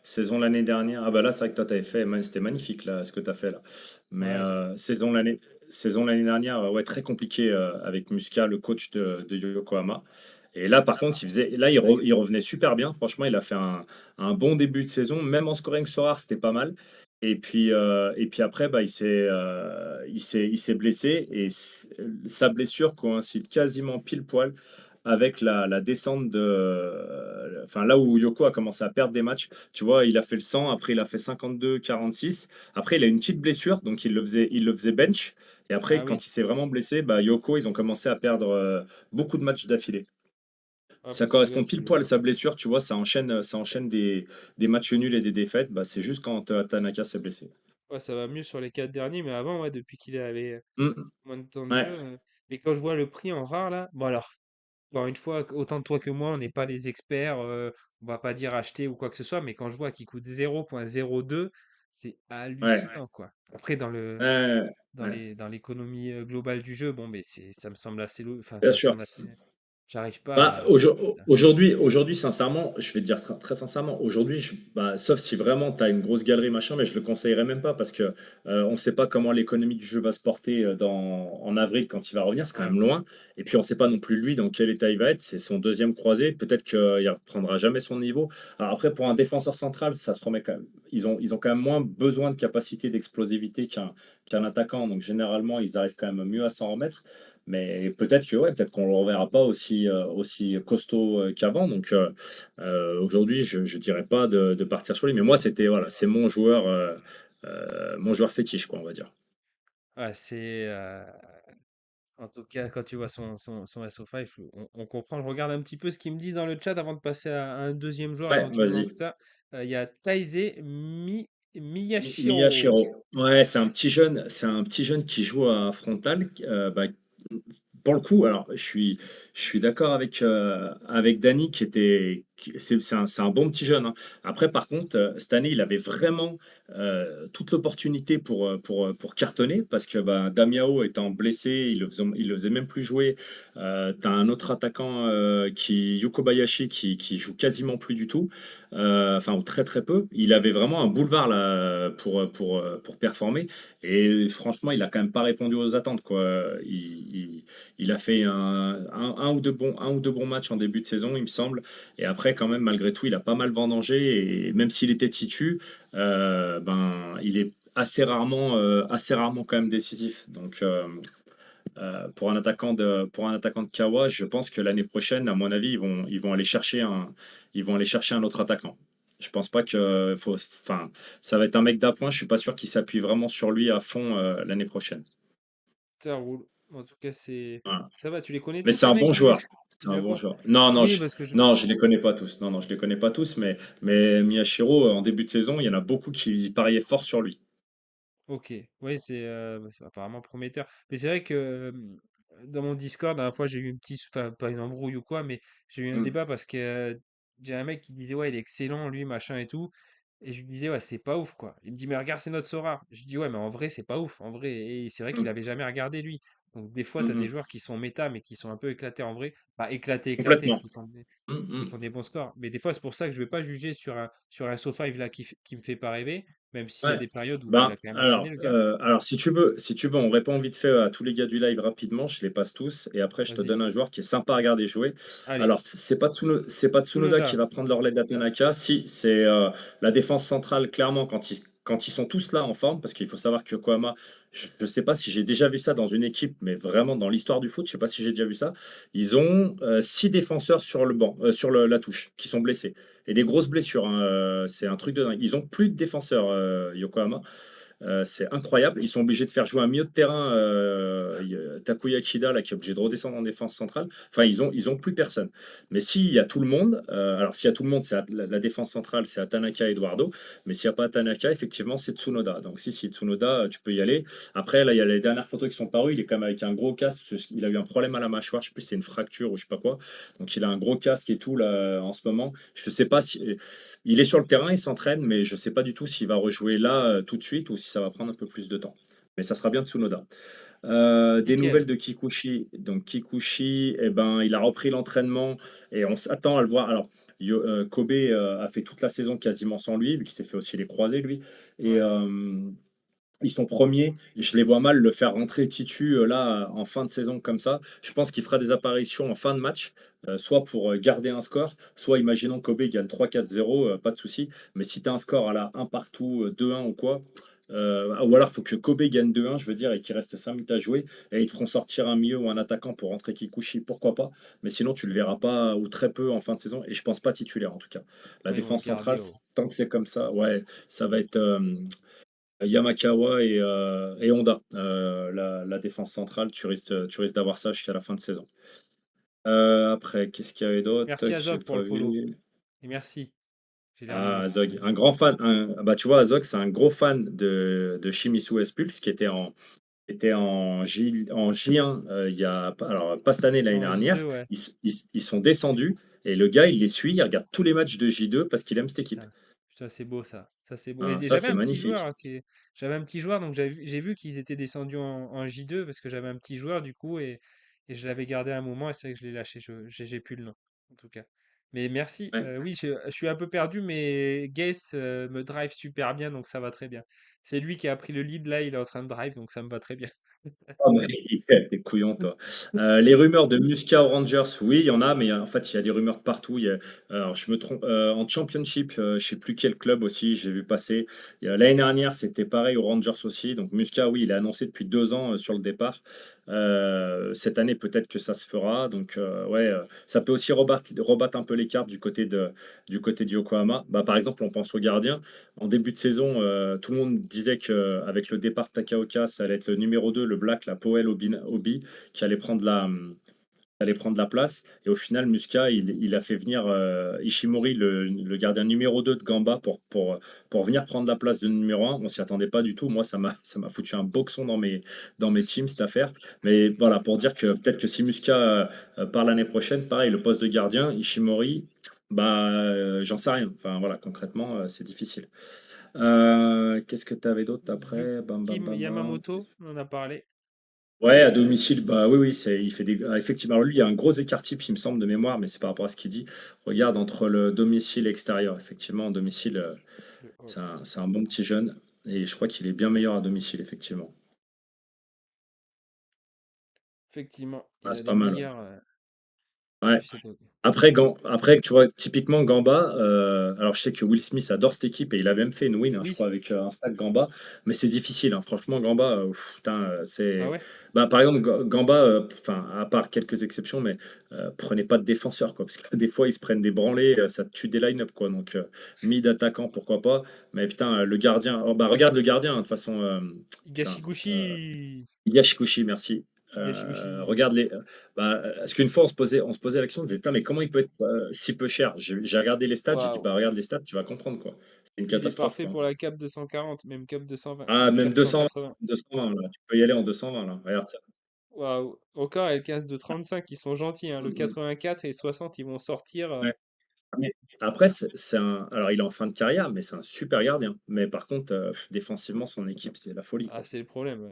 S2: saison l'année dernière. Ah bah là, c'est vrai que toi, t'avais fait, c'était magnifique là, ce que tu as fait là. Mais
S1: Ouais,
S2: saison l'année dernière, ouais, très compliqué avec Musca, le coach de Yokohama. Et là, par contre, il revenait super bien. Franchement, il a fait un bon début de saison, même en scoring sur rare, c'était pas mal. Et puis après, bah, il s'est blessé et sa blessure coïncide quasiment pile poil avec la descente enfin, là où Yoko a commencé à perdre des matchs. Tu vois, il a fait le 100, après il a fait 52-46. Après, il a une petite blessure, donc il le faisait bench. Et après,
S1: ah oui,
S2: quand il s'est vraiment blessé, bah, Yoko, ils ont commencé à perdre beaucoup de matchs d'affilée.
S1: ah,
S2: Ça
S1: parce que ouais,
S2: correspond pile poil à sa blessure, tu vois, ça enchaîne des matchs nuls et des défaites. Bah, c'est juste quand Tanaka s'est blessé.
S1: ouais, ça va mieux sur les 4 derniers, mais avant, ouais, depuis qu'il est allé
S2: Mm.
S1: moins de temps de jeu.
S2: Ouais,
S1: Mais quand je vois le prix en rare, là, bon alors, encore une fois, autant toi que moi, on n'est pas les experts, on va pas dire acheter ou quoi que ce soit, mais quand je vois qu'il coûte 0,02, c'est
S2: ouais,
S1: hallucinant, quoi. Après,
S2: ouais, ouais,
S1: dans l'économie globale du jeu, bon, mais ça me semble assez, enfin,
S2: bien
S1: ça me
S2: sûr.
S1: semble assez, j'arrive pas
S2: Bah,
S1: à,
S2: aujourd'hui, sincèrement, je vais te dire très, très sincèrement, aujourd'hui, bah, sauf si vraiment tu as une grosse galerie, machin, mais je le conseillerais même pas parce que on ne sait pas comment l'économie du jeu va se porter en avril quand il va revenir, c'est quand
S1: ouais,
S2: même loin. Et puis on ne sait pas non plus lui dans quel état il va être, c'est son deuxième croisé, peut-être qu'il ne reprendra jamais son niveau. Alors après, pour un défenseur central, ça se remet quand même. Ils ont quand même moins besoin de capacité d'explosivité qu'un attaquant, donc généralement, ils arrivent quand même mieux à s'en remettre. Mais peut-être que ouais, peut-être qu'on ne le reverra pas aussi costaud qu'avant. Donc aujourd'hui, je ne dirais pas de partir sur lui. Mais moi, c'était voilà, c'est mon joueur fétiche, quoi, on va dire.
S1: ouais, en tout cas, quand tu vois son SO5, on comprend. Je regarde un petit peu ce qu'ils me disent dans le chat avant de passer à un deuxième joueur
S2: Ouais,
S1: éventuellement
S2: vas-y.
S1: plus tard. Il y a Miyashiro.
S2: Miyashiro. Ouais, c'est un petit jeune qui joue à Frontal. Bah, pour le coup, alors je suis d'accord avec Danny c'est un bon petit jeune, hein. Après, par contre, cette année, il avait vraiment toute l'opportunité pour cartonner parce que bah, Damiao étant blessé, il le faisait même plus jouer. T'as un autre attaquant Yuko Bayashi qui joue quasiment plus du tout, enfin ou très très peu. Il avait vraiment un boulevard là pour performer et franchement, il a quand même pas répondu aux attentes quoi. Il a fait un ou deux bons matchs en début de saison, il me semble. Et après, quand même, malgré tout, il a pas mal vendangé. Et même s'il était titu, ben, il est assez rarement quand même décisif. Donc, pour un attaquant de Kawa, je pense que l'année prochaine, à mon avis, ils vont aller chercher un autre attaquant. Je pense pas enfin, ça va être un mec d'appoint. Je suis pas sûr qu'il s'appuie vraiment sur lui à fond l'année prochaine.
S1: Ça roule. En tout cas, c'est
S2: Voilà.
S1: ça va, tu les connais
S2: Mais
S1: tous
S2: c'est
S1: les
S2: un
S1: mecs
S2: bon joueur.
S1: du
S2: C'est un bon
S1: Japon?
S2: joueur. Non,
S1: Oui, parce que je
S2: non, je les connais pas tous. Non, non, je les connais pas tous, mais Miyashiro, en début de saison, il y en a beaucoup qui pariaient fort sur lui.
S1: OK. Oui, c'est apparemment prometteur. Mais c'est vrai que, dans mon Discord, la dernière fois, j'ai eu une petite enfin, pas une embrouille ou quoi, mais j'ai eu un
S2: Mm,
S1: débat parce que, j'ai un mec qui disait: «Ouais, il est excellent lui, machin et tout» et je lui disais: «Ouais, c'est pas ouf, quoi». Il me dit: «Mais regarde, c'est notre Sora». Je lui dis: «Ouais, mais en vrai, c'est pas ouf, en vrai» et c'est vrai qu'il
S2: mm,
S1: avait jamais regardé lui. Donc des fois,
S2: mm,
S1: tu as des
S2: mm.
S1: joueurs qui sont méta, mais qui sont un peu éclatés en vrai. Pas éclatés,
S2: Complètement. Mm,
S1: s'ils
S2: mm.
S1: font des bons scores. Mais des fois, c'est pour ça que je vais pas juger sur un So5 là qui me fait pas rêver, même s'il y a
S2: Ouais.
S1: des périodes où il
S2: Ben,
S1: a quand même enchaîné le gars.
S2: alors si tu veux, on répond vite fait à tous les gars du live rapidement, je les passe tous et après je te
S1: Vas-y.
S2: donne un joueur qui est sympa à regarder jouer.
S1: Allez,
S2: Alors c'est pas Tsunoda qui
S1: Tsunoda.
S2: va prendre le relais d'Atanaka, si, c'est, la défense centrale clairement quand ils sont tous là en forme, parce qu'il faut savoir que Yokohama, je ne sais pas si j'ai déjà vu ça dans une équipe, mais vraiment dans l'histoire du foot, je sais pas si j'ai déjà vu ça. Ils ont, 6 défenseurs sur le banc, sur la touche, qui sont blessés et des grosses blessures, hein, c'est un truc de dingue. Ils ont plus de défenseurs, Yokohama. C'est incroyable. Ils sont obligés de faire jouer un milieu de terrain, Takuya Kida, là, qui est obligé de redescendre en défense centrale. Enfin, ils ont plus personne. Mais s'il y a tout le monde, alors s'il y a tout le monde, la défense centrale, c'est Atanaka et Eduardo. Mais s'il n'y a pas Atanaka, effectivement, c'est Tsunoda. Donc si Tsunoda, tu peux y aller. Après, là, il y a les dernières photos qui sont parues. Il est quand même avec un gros casque. Parce qu'il a eu un problème à la mâchoire. Je sais plus si c'est une fracture ou je sais pas quoi. Donc il a un gros casque et tout là en ce moment. Je sais pas si. Il est sur le terrain, il s'entraîne, mais je ne sais pas du tout s'il va rejouer là tout de suite ou si ça va prendre un peu plus de temps. Mais ça sera bien Tsunoda. Des
S1: Nickel.
S2: nouvelles de Kikuchi. Donc Kikuchi, eh ben, il a repris l'entraînement et on s'attend à le voir. Alors, Kobe a fait toute la saison quasiment sans lui, vu qu'il s'est fait aussi les croisés, lui. Et
S1: Ouais.
S2: ils sont premiers. Et je les vois mal le faire rentrer Titu là en fin de saison comme ça. Je pense qu'il fera des apparitions en fin de match, soit pour garder un score, soit imaginons Kobe gagne 3-4-0, pas de souci. Mais si tu as un score à la 1 partout, 2-1 ou quoi, ou alors il faut que Kobe gagne 2-1, je veux dire, et qu'il reste 5 minutes à jouer, et ils te feront sortir un milieu ou un attaquant pour rentrer Kikuchi, pourquoi pas. Mais sinon, tu le verras pas ou très peu en fin de saison, et je pense pas titulaire en tout cas. La
S1: Ouais, ils vont le
S2: défense
S1: garder
S2: centrale,
S1: au
S2: tant que c'est comme ça, ouais, ça va être Yamakawa et Honda. La défense centrale, tu risques d'avoir ça jusqu'à la fin de saison. Après, qu'est-ce qu'il y avait d'autre
S1: merci
S2: que j'ai
S1: Azog pour
S2: pas
S1: le follow
S2: vu?
S1: et merci. J'ai
S2: Ah,
S1: terminé.
S2: Azog, un grand fan. Bah, tu vois, Azog, c'est un gros fan de Shimizu S-Pulse qui était en J1 il y a, alors, pas cette
S1: Ils
S2: année,
S1: sont
S2: l'année
S1: en J2,
S2: dernière.
S1: ouais.
S2: Ils sont descendus et le gars, il les suit, il regarde tous les matchs de J2 parce qu'il aime cette équipe.
S1: Putain, putain, c'est beau ça. Ça, c'est beau.
S2: Ah,
S1: Et
S2: ça,
S1: j'avais
S2: c'est
S1: un petit joueur
S2: magnifique.
S1: hein, j'avais un petit joueur, donc j'ai vu qu'ils étaient descendus en J2 parce que j'avais un petit joueur du coup et je l'avais gardé un moment et c'est vrai que je l'ai lâché. J'ai plus le nom, en tout cas. Mais merci.
S2: Ouais.
S1: Oui, je suis un peu perdu, mais Guess me drive super bien, donc ça va très bien. C'est lui qui a pris le lead là, il est en train de drive, donc ça me va très bien.
S2: Ah mais t'es couillon toi. Les rumeurs de Muscat aux Rangers, oui, il y en a, mais en fait, il y a des rumeurs de partout. Alors, je me trompe, en Championship, je sais plus quel club aussi, j'ai vu passer. L'année dernière, c'était pareil aux Rangers aussi. Donc Muscat, oui, il est annoncé depuis 2 ans sur le départ. Cette année, peut-être que ça se fera. Donc, ouais, ça peut aussi rebattre un peu les cartes du côté du Yokohama. Bah, par exemple, on pense au gardien. En début de saison, tout le monde disait qu'avec le départ de Takaoka, ça allait être le numéro 2, le Black, la Powell Obi, qui allait prendre la place. Et au final, Musca, il a fait venir Ishimori, le gardien numéro 2 de Gamba, pour venir prendre la place de numéro 1. On s'y attendait pas du tout. Moi, ça m'a foutu un boxon dans mes teams, cette affaire. Mais voilà, pour dire que peut-être que si Musca part l'année prochaine, pareil, le poste de gardien, Ishimori, bah, j'en sais rien. Enfin, voilà, concrètement, c'est difficile. Qu'est-ce que tu avais d'autre après? Bam, bam,
S1: Yuki
S2: bam, bam.
S1: Yamamoto, on en a parlé.
S2: Ouais, à domicile, bah oui, oui, il fait effectivement, alors lui, il y a un gros écart type, il me semble, de mémoire, mais c'est par rapport à ce qu'il dit. Regarde, entre le domicile et l'extérieur, effectivement, en domicile,
S1: Oh,
S2: c'est un bon petit jeune, et je crois qu'il est bien meilleur à domicile, effectivement.
S1: effectivement,
S2: Ah,
S1: il a
S2: c'est
S1: des
S2: pas mal.
S1: meilleurs
S2: Ouais.
S1: depuis cette époque.
S2: Après, tu vois, typiquement Gamba, alors je sais que Will Smith adore cette équipe et il a même fait une win, hein, je
S1: Oui,
S2: crois, avec un stack Gamba, mais c'est difficile, hein, franchement, Gamba, putain,
S1: ah
S2: c'est.
S1: ouais?
S2: Bah, par exemple, Gamba, enfin, à part quelques exceptions, mais prenez pas de défenseur, quoi, parce que des fois, ils se prennent des branlées, ça tue des line-up, quoi, donc mid attaquant, pourquoi pas, mais putain, le gardien, oh, bah, regarde le gardien, hein, de toute façon, putain,
S1: Higashiguchi!
S2: Yashikushi, merci.
S1: Je me suis dit,
S2: regarde parce qu'une fois on se posait la question, on disait: «Putain, mais comment il peut être, si peu cher?» J'ai regardé les stats, j'ai dit:
S1: waouh,
S2: «Bah, regarde les stats, tu vas comprendre, quoi». C'est une
S1: il est
S2: catastrophe,
S1: parfait
S2: quoi.
S1: pour la cape 240, même cape 220,
S2: Ah, même 220,
S1: 480.
S2: 220 là, tu peux y aller en 220 là, regarde ça.
S1: Waouh! Encore elles cassent de 35, ils sont gentils, hein. Le
S2: Mmh mh.
S1: 84 et 60, ils vont sortir,
S2: Ouais. Mais après c'est un alors il est en fin de carrière, mais c'est un super gardien. Mais par contre, défensivement, son équipe, c'est la folie,
S1: ah,
S2: quoi.
S1: c'est le problème,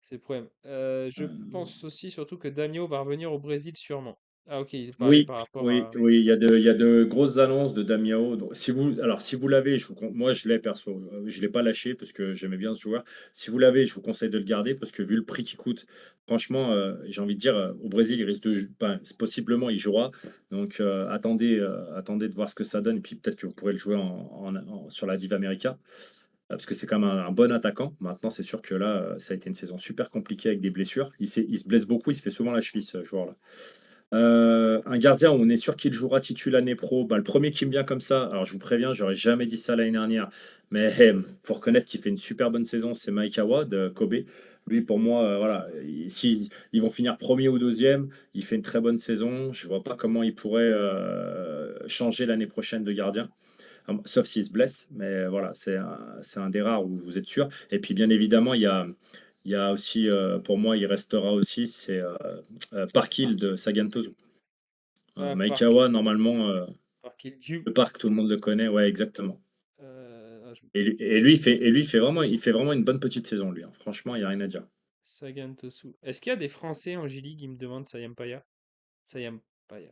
S1: c'est le problème. Je
S2: Hem
S1: pense aussi surtout que Damiot va revenir au Brésil sûrement. Ah OK, il parlait
S2: Oui,
S1: par rapport
S2: oui,
S1: à
S2: oui, il y a de grosses annonces de Damiao, donc si vous l'avez, moi je l'ai perso, je l'ai pas lâché parce que j'aimais bien ce joueur. Si vous l'avez, je vous conseille de le garder parce que vu le prix qu'il coûte, franchement, j'ai envie de dire, au Brésil, il risque de jou enfin, possiblement il jouera, donc attendez de voir ce que ça donne et puis peut-être que vous pourrez le jouer sur la Diva América, parce que c'est quand même un bon attaquant. Maintenant, c'est sûr que là, ça a été une saison super compliquée avec des blessures. Il se blesse beaucoup, il se fait souvent la cheville ce joueur-là. Un gardien où on est sûr qu'il jouera titu l'année pro, bah, le premier qui me vient comme ça, alors je vous préviens, j'aurais jamais dit ça l'année dernière, mais faut reconnaître qu'il fait une super bonne saison, c'est Maekawa de Kobe. Lui, pour moi, voilà, si ils vont finir premier ou deuxième, il fait une très bonne saison. Je vois pas comment il pourrait changer l'année prochaine de gardien, sauf s'il se blesse, mais voilà, c'est un des rares où vous êtes sûr. Et puis, bien évidemment, il y a aussi, pour moi, il restera aussi, c'est Park Hill de Sagan Tosu.
S1: Park
S2: Maekawa, normalement,
S1: Park Hee-ju,
S2: le parc, tout le monde le connaît, ouais, exactement.
S1: je
S2: Et lui, il fait vraiment une bonne petite saison, lui, hein. Franchement, il y a rien à dire.
S1: Sagan Tosu. Est-ce qu'il y a des Français en J-League? Il me demande Sayam Paya. Sayam Paya.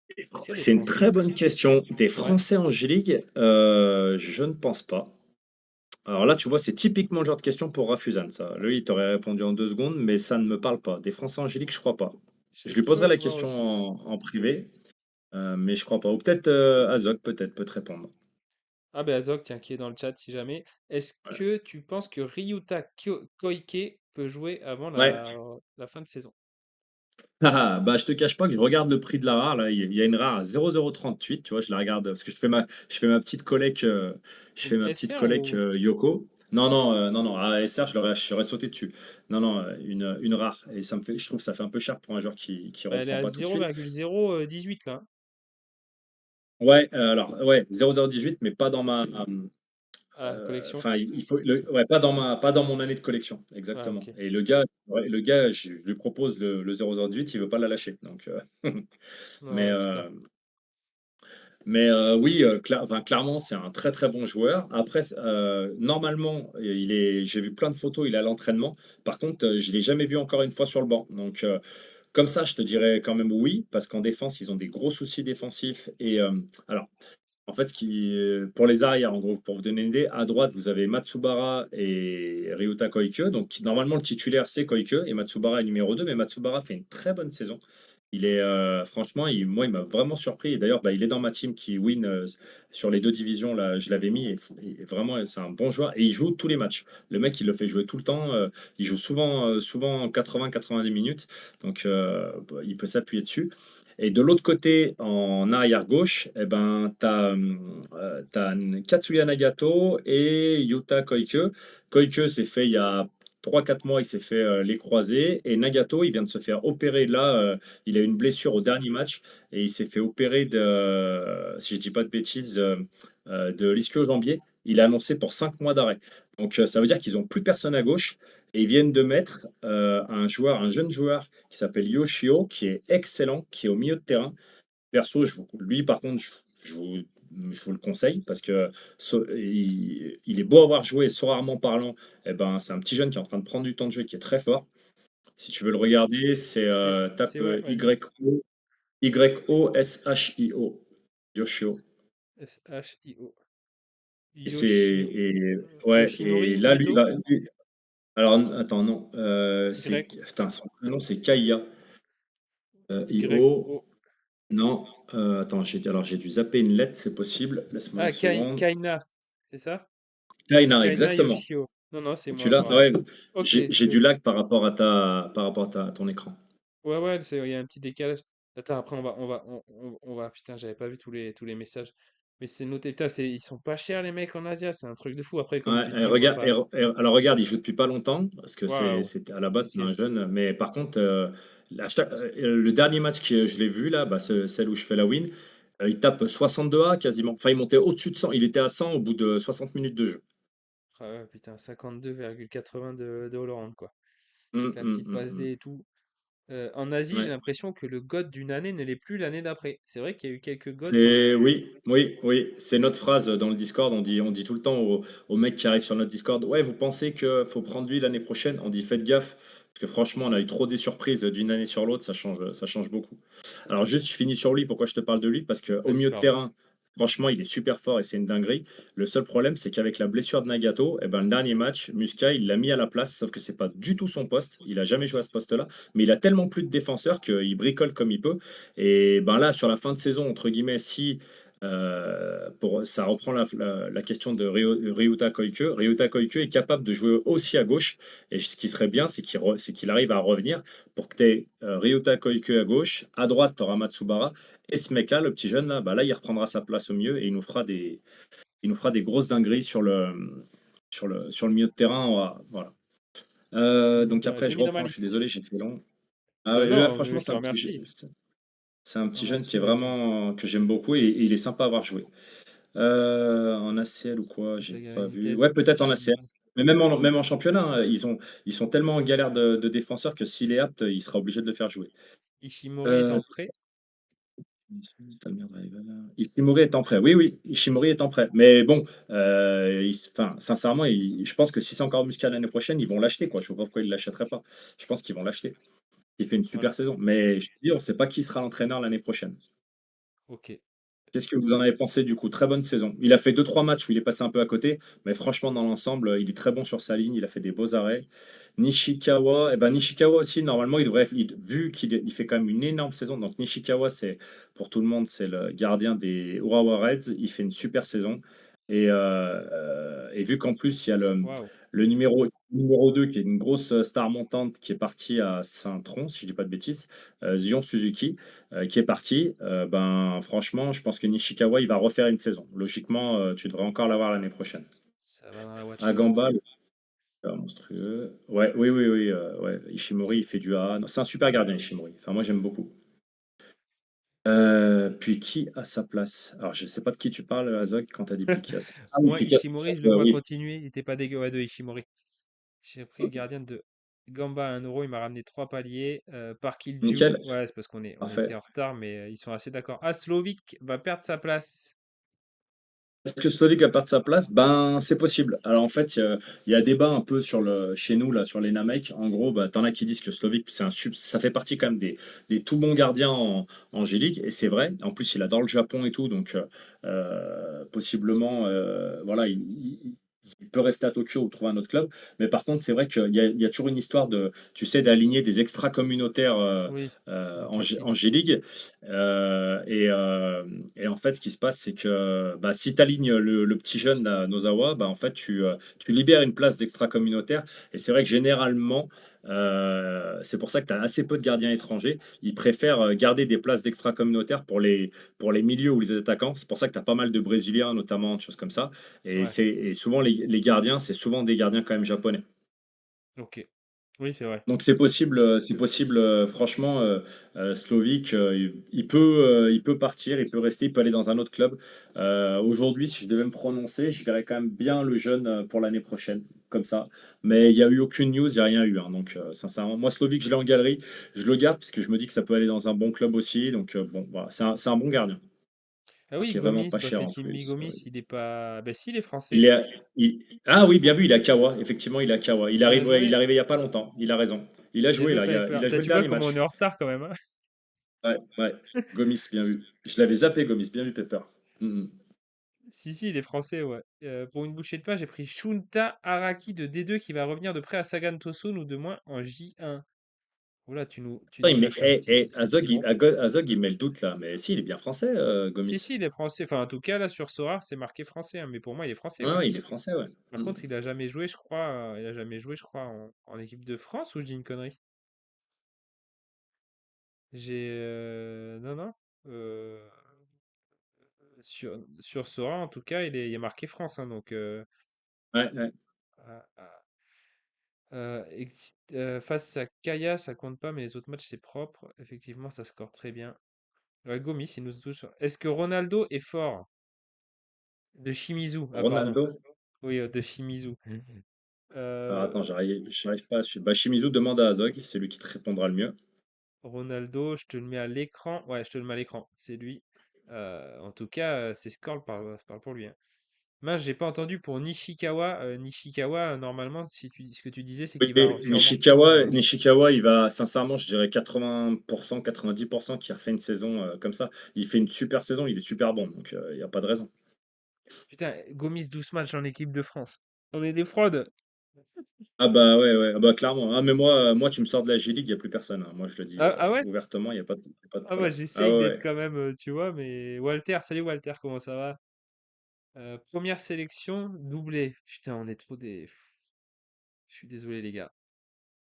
S1: Est-ce qu'il y a des
S2: C'est une
S1: Français?
S2: très bonne question. Des
S1: Ouais,
S2: Français en J-League? Je ne pense pas. Alors là, tu vois, c'est typiquement le genre de question pour Rafuzan, ça. Lui, il t'aurait répondu en 2 secondes, mais ça ne me parle pas. Des Français en J-League, je crois pas. Je lui
S1: je dois
S2: poserai
S1: aller
S2: la
S1: voir
S2: question
S1: aussi.
S2: en privé, mais je crois pas. Ou peut-être, Azog, peut-être, peut te répondre.
S1: Ah ben Azok, tiens, qui est dans le chat si jamais. Est-ce
S2: Ouais.
S1: que tu penses que Koike peut jouer avant
S2: Ouais.
S1: la fin de saison?
S2: Ah, bah, je te cache pas que je regarde le prix de la rare là, il y a une rare à 0,038, tu vois? Je la regarde parce que je fais ma petite collecte,
S1: Une SR ou...
S2: Yoko. Non, non, non, non, à SR, je j'aurais sauté dessus. Non, non, une rare et je trouve que ça fait un peu cher pour un joueur qui
S1: Bah, elle est
S2: reprend
S1: à
S2: pas tout de suite.
S1: 0,018 là, hein.
S2: Ouais, alors ouais, 0,018 mais pas dans
S1: Ah, collection.
S2: enfin, il faut ouais, pas dans mon année de collection,
S1: Ah,
S2: exactement.
S1: ok.
S2: Et le gars, je lui propose le 0,018, il veut pas la lâcher donc mais
S1: Ouais, putain.
S2: oui, enfin, clairement, c'est un très, très bon joueur. Après, normalement, j'ai vu plein de photos, il est à l'entraînement. Par contre, je l'ai jamais vu encore une fois sur le banc. Donc, comme ça, je te dirais quand même oui, parce qu'en défense, ils ont des gros soucis défensifs. Et alors, en fait, pour les arrières, en gros, pour vous donner une idée, à droite, vous avez Matsubara et Ryuta Koike. Donc, normalement, le titulaire, c'est Koike et Matsubara est numéro 2, mais Matsubara fait une très bonne saison. Franchement, moi, il m'a vraiment surpris. Et d'ailleurs, bah, il est dans ma team qui win sur les deux divisions. Là, je l'avais mis. Et vraiment, c'est un bon joueur. Et il joue tous les matchs. Le mec, il le fait jouer tout le temps. Il joue souvent 80-90 minutes. Donc, bah, il peut s'appuyer dessus. Et de l'autre côté, en arrière gauche, eh ben, t'as Katsuya Nagato et Yuta Koike. Koike s'est fait il y a 3-4 mois, il s'est fait les croisés. Et Nagato, il vient de se faire opérer là. Il a eu une blessure au dernier match et il s'est fait opérer si je dis pas de bêtises, de l'ischio-jambier. Il est annoncé pour 5 mois d'arrêt. Donc ça veut dire qu'ils ont plus personne à gauche et ils viennent de mettre un jeune joueur qui s'appelle Yoshio, qui est excellent, qui est au milieu de terrain. Perso, lui par contre, je vous le conseille parce que il est beau avoir joué, so rarement parlant. Eh ben, c'est un petit jeune qui est en train de prendre du temps de jeu, qui est très fort. Si tu veux le regarder,
S1: C'est
S2: tape
S1: ouais, vas-y.
S2: Yoshio. Yoshio.
S1: Shio.
S2: Et c'est
S1: Yoshino.
S2: ouais, et
S1: Yoshinori
S2: là,
S1: plutôt?
S2: alors attends, non, putain, son prénom c'est Kaya. I-O,
S1: Y-O.
S2: non, attends, j'ai dû zapper une lettre, c'est possible. Laisse-moi une
S1: Ah,
S2: seconde.
S1: Kaina, c'est ça?
S2: Kaina,
S1: Kaina
S2: exactement.
S1: Yoshio. Non, non, c'est
S2: Tu
S1: moi,
S2: l'as?
S1: pardon.
S2: Ouais,
S1: Ok,
S2: j'ai du lag par rapport à ton écran.
S1: ouais, ouais, il y a un petit décalage. Attends, après, putain, j'avais pas vu tous les messages. Mais c'est noté. Putain, ils sont pas chers les mecs en Asia, c'est un truc de fou. Après, comme
S2: Ouais,
S1: tu dis, on va pas.
S2: alors regarde, il joue depuis pas longtemps, parce que
S1: Waouh.
S2: c'est à la base c'est
S1: Ok.
S2: un jeune, mais par contre, le dernier match que je l'ai vu là, bah, celle où je fais la win, il tape 62 A quasiment. Enfin, il montait au-dessus de 100, il était à 100 au bout de 60 minutes de jeu.
S1: Ah ouais, putain, 52,80 de Hollande, quoi.
S2: Hum,
S1: Avec la
S2: hum,
S1: petite
S2: hum,
S1: passe
S2: hum.
S1: D et tout. En Asie, j'ai
S2: Ouais.
S1: l'impression que le GOAT d'une année ne l'est plus l'année d'après. C'est vrai qu'il y a eu quelques GOAT qu'on
S2: C'est
S1: a eu.
S2: oui, oui, oui, c'est notre phrase dans le Discord. On dit tout le temps aux mecs qui arrivent sur notre Discord, ouais, vous pensez que faut prendre lui l'année prochaine? On dit faites gaffe, parce que franchement, on a eu trop des surprises d'une année sur l'autre, ça change beaucoup. Alors juste, je finis sur lui. Pourquoi je te parle de lui? Parce qu'au
S1: Vas-y,
S2: milieu de
S1: pardon.
S2: terrain, franchement, il est super fort et c'est une dinguerie. Le seul problème, c'est qu'avec la blessure de Nagato, eh ben, le dernier match, Musca, il l'a mis à la place, sauf que c'est pas du tout son poste. Il a jamais joué à ce poste-là, mais il a tellement plus de défenseurs qu'il bricole comme il peut. Et ben là, sur la fin de saison, entre guillemets, si ça reprend la question de Ryuta Koike. Ryuta Koike est capable de jouer aussi à gauche. Et ce qui serait bien, c'est qu'il arrive à revenir pour que tu aies Ryuta Koike à gauche. À droite, tu auras Matsubara. Et ce mec-là, le petit jeune, là, bah là, il reprendra sa place au milieu et il nous fera des grosses dingueries sur le milieu de terrain. Voilà. Donc après,
S1: J'ai
S2: je
S1: mis dans ma
S2: reprends. Je suis
S1: liste.
S2: désolé, j'ai fait long. Ah
S1: Non,
S2: ouais, là,
S1: non, mais
S2: franchement,
S1: je te remercie.
S2: c'est un
S1: Non,
S2: petit jeune qui
S1: merci,
S2: est
S1: mais
S2: vraiment que j'aime beaucoup et il est sympa à avoir joué. En ACL ou quoi, j'ai
S1: Tiger
S2: pas vu.
S1: United,
S2: Ouais, peut-être en ACL.
S1: Ishimori.
S2: Mais même en championnat, hein, ils sont tellement en galère de défenseurs que s'il est apte, il sera obligé de le faire jouer.
S1: Ishimori est
S2: Euh,
S1: en prêt.
S2: Ishimori est en prêt. Oui, oui, Ishimori est en prêt. Mais bon, enfin, sincèrement, je pense que si c'est encore Muscat l'année prochaine, ils vont l'acheter, quoi. Je vois pas pourquoi ils ne l'achèteraient pas. Je pense qu'ils vont l'acheter. Il fait une
S1: Voilà.
S2: super saison. Mais je te dis, on ne sait pas qui sera l'entraîneur l'année prochaine.
S1: Ok.
S2: Qu'est-ce que vous en avez pensé du coup? Très bonne saison. Il a fait deux trois matchs où il est passé un peu à côté, mais franchement, dans l'ensemble, il est très bon sur sa ligne. Il a fait des beaux arrêts. Nishikawa, eh ben Nishikawa aussi, normalement, vu il fait quand même une énorme saison. Donc Nishikawa, c'est pour tout le monde, c'est le gardien des Urawa Reds. Il fait une super saison. Et vu qu'en plus, il y a
S1: Waouh.
S2: le numéro 2 qui est une grosse star montante qui est parti à Saint-Tron, si je dis pas de bêtises, Zion Suzuki qui est parti, ben franchement, je pense que Nishikawa, il va refaire une saison. Logiquement, tu devrais encore l'avoir l'année prochaine.
S1: Ça va dans la watchlist.
S2: Agamba, monstrueux. Ouais, oui, oui, oui. Ouais. Ishimori, il fait du A. Non, c'est un super gardien, Ishimori. Enfin, moi, j'aime beaucoup. Puis qui a sa place? Alors, je sais pas de qui tu parles, Azog, quand tu as dit puis qui a sa place. Ah oui,
S1: Moi,
S2: puis qui a sa
S1: Ishimori,
S2: place,
S1: je le vois
S2: oui.
S1: continuer. Il était pas dégueu, ouais, de Ishimori. J'ai pris le
S2: Ok.
S1: gardien de Gamba à 1 euro. Il m'a ramené 3 paliers. Par Ju.
S2: Nickel,
S1: Ouais, c'est parce on était
S2: parfait.
S1: en retard, mais ils sont assez d'accord. Ah, Slovic va perdre sa place.
S2: Est-ce que Stolik a perdu sa place? Ben, c'est possible. Alors en fait, il y a débat un peu chez nous là, sur les Namek. En gros, bah, t'en as qui disent que Stolik, ça fait partie quand même des tout bons gardiens en G-League, et c'est vrai. En plus, il adore le Japon et tout, donc possiblement, voilà, il peut rester à Tokyo ou trouver un autre club. Mais par contre, c'est vrai qu'il y a toujours une histoire tu sais, d'aligner des extra communautaires
S1: Oui, en Turquie.
S2: en G-League. Euh, et, euh, et en fait, ce qui se passe, c'est que bah, si tu alignes le petit jeune là, Nozawa, bah, en fait, tu libères une place d'extra communautaire. Et c'est vrai que généralement, c'est pour ça que tu as assez peu de gardiens étrangers. Ils préfèrent garder des places d'extra communautaire pour les milieux ou les attaquants. C'est pour ça que tu as pas mal de Brésiliens, notamment, de choses comme ça.
S1: Ouais,
S2: Et souvent, les gardiens, c'est souvent des gardiens quand même japonais.
S1: ok. Oui, c'est vrai.
S2: Donc c'est possible, franchement, Slovic, il peut partir, il peut rester, il peut aller dans un autre club. Aujourd'hui, si je devais me prononcer, je dirais quand même bien le jeune pour l'année prochaine, comme ça. Mais il n'y a eu aucune news, il n'y a rien eu, hein. Donc sincèrement, moi Slovic, je l'ai en galerie, je le garde parce que je me dis que ça peut aller dans un bon club aussi. Donc bon, voilà, c'est un bon gardien,
S1: Ah oui,
S2: qui est vraiment
S1: Gomis,
S2: pas cher en
S1: Buffettimi
S2: plus.
S1: Gomis, il est pas. Ben si, il est
S2: Il
S1: français.
S2: est, Ah oui, bien vu, il est à Kawa. Effectivement, il est à Kawa.
S1: Il a
S2: Ouais, il
S1: joué.
S2: est arrivé il y a pas longtemps. Il a raison. Il a
S1: J'ai
S2: joué
S1: fait
S2: là.
S1: Piper.
S2: Il a
S1: Putain,
S2: joué le
S1: tu vois
S2: dernier
S1: comment on est
S2: match.
S1: en retard quand même, hein.
S2: Ouais, ouais. Gomis, bien vu. Je l'avais zappé, Gomis, bien vu, Pepper. Mm.
S1: Si, si, il est français, ouais. Pour une bouchée de pain, j'ai pris Shunta Araki de D2 qui va revenir de près à Sagan Tosun ou de moins en J1. Oula, tu nous lâches un petit bon.
S2: Azog, il met le doute là. Mais si, il est bien français,
S1: Si,
S2: Gomis.
S1: si, il est français. Enfin, en tout cas, là, sur Sora, c'est marqué français, hein, mais pour moi, il est français,
S2: Ouais,
S1: ouais.
S2: ouais, il est français, ouais.
S1: Par
S2: Mm.
S1: contre, il a jamais joué, je crois. Il a jamais joué, je crois, en équipe de France ou je dis une connerie? Non, non. Euh, sur Sora, en tout cas, il y a marqué France, hein, donc
S2: Ouais, ouais.
S1: ah, ah, face à Kaya, ça compte pas, mais les autres matchs, c'est propre. Effectivement, ça score très bien. Ouais, Gomis, il nous touche. Est-ce que Ronaldo est fort? De Shimizu, ah pardon.
S2: Ronaldo?
S1: Oui, de Shimizu.
S2: Alors
S1: Euh,
S2: attends, j'arrive pas à suivre. Bah, Shimizu demande à Azog, c'est lui qui te répondra le mieux.
S1: Ronaldo, je te le mets à l'écran. Ouais, je te le mets à l'écran. C'est lui. En tout cas, ses scores parlent pour lui, hein. Mince, j'ai pas entendu pour Nishikawa. Nishikawa, normalement, si ce que tu disais, c'est
S2: Oui,
S1: qu'il va sûrement.
S2: Nishikawa, il va sincèrement, je dirais 80%, 90% qui refait une saison comme ça. Il fait une super saison, il est super bon, donc il y a pas de raison.
S1: Putain, Gomis 12 matchs en équipe de France. On est des fraudes.
S2: Ah bah ouais, ouais, ah bah clairement. Ah mais moi tu me sors de la J-League, il y a plus personne, hein. Moi je le dis
S1: Ah ouais?
S2: ouvertement, il y a pas de
S1: Ah moi,
S2: problème. Ah
S1: j'essaye
S2: ouais,
S1: d'être
S2: ouais.
S1: quand même, tu vois, mais Walter, salut Walter, comment ça va? Première sélection, doublé. Putain, on est trop des. Je suis désolé, les gars.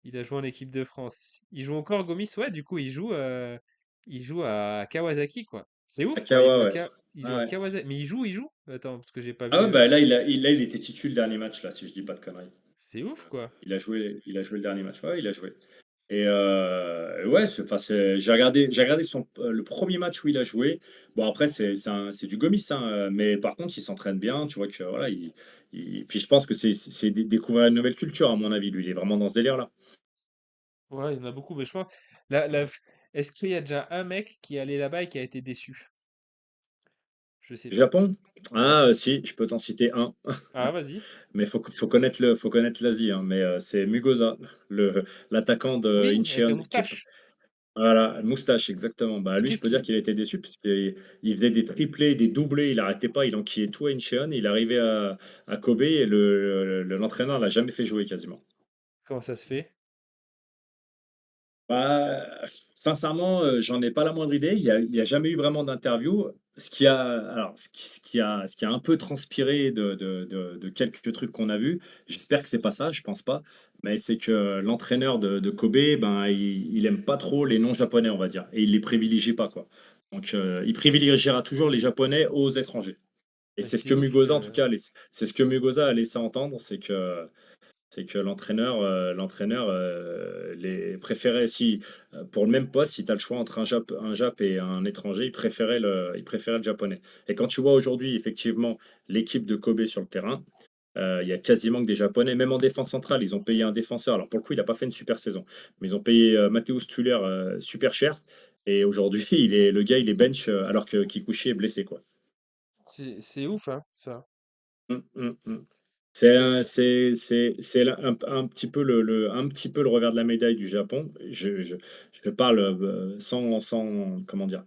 S1: Il a joué en équipe de France. Il joue encore Gomis? Ouais, du coup, il joue à Kawasaki, quoi. C'est ouf, quoi.
S2: Akawa, ouais.
S1: Il joue
S2: Ah
S1: à
S2: ouais.
S1: Kawasaki. Mais il joue? Attends, parce que j'ai pas
S2: Ah
S1: vu.
S2: ouais, bah là il était titu le dernier match là, si je dis pas de conneries.
S1: C'est ouf, quoi.
S2: Il a joué le dernier match. Ouais, il a joué. Et ouais, enfin, j'ai regardé le premier match où il a joué. Bon, après, c'est du Gomis, hein, mais par contre, il s'entraîne bien. Tu vois que voilà, puis je pense que c'est découvrir une nouvelle culture, à mon avis. Lui, il est vraiment dans ce délire-là.
S1: Ouais, il y en a beaucoup, mais je pense. Est-ce qu'il y a déjà un mec qui est allé là-bas et qui a été déçu? Je sais
S2: Le
S1: pas.
S2: Japon?
S1: Ouais.
S2: Ah, si, je peux t'en citer un.
S1: Ah, vas-y.
S2: Mais faut connaître l'Asie, hein. Mais c'est Mugosa, l'attaquant de
S1: Oui, avec
S2: Incheon,
S1: la
S2: qui est
S1: moustache.
S2: voilà, moustache, exactement. Bah,
S1: Et
S2: lui, je
S1: qu'est-ce
S2: peux dire
S1: qui.
S2: qu'il a été déçu parce qu'il faisait des triplés, des doublés, il arrêtait pas, il enquillait tout à Incheon. Il arrivait à Kobe et l'entraîneur l'a jamais fait jouer quasiment.
S1: Comment ça se fait?
S2: Bah, sincèrement, j'en ai pas la moindre idée. Il y a jamais eu vraiment d'interview. Ce qui a un peu transpiré de quelques trucs qu'on a vus, j'espère que c'est pas ça, je pense pas, mais c'est que l'entraîneur de Kobe, ben, il aime pas trop les non-japonais, on va dire, et il les privilégie pas, quoi. Donc, il privilégiera toujours les japonais aux étrangers. Et
S1: Mais
S2: c'est ce
S1: c'est
S2: que
S1: ouf
S2: Mugosa, en tout
S1: que.
S2: cas, c'est ce que Mugosa a laissé entendre, c'est que l'entraîneur les préférait si pour le même poste, si tu as le choix entre un Jap et un étranger, il préférait le japonais. Et quand tu vois aujourd'hui effectivement l'équipe de Kobe sur le terrain, il y a quasiment que des Japonais, même en défense centrale, ils ont payé un défenseur. Alors pour le coup, il n'a pas fait une super saison, mais ils ont payé Matthäus Tuller super cher. Et aujourd'hui, le gars, il est bench alors que Kikuchi est blessé, quoi.
S1: C'est ouf, hein, ça.
S2: Mm. C'est un petit peu un petit peu le revers de la médaille du Japon. Je parle sans, comment dire,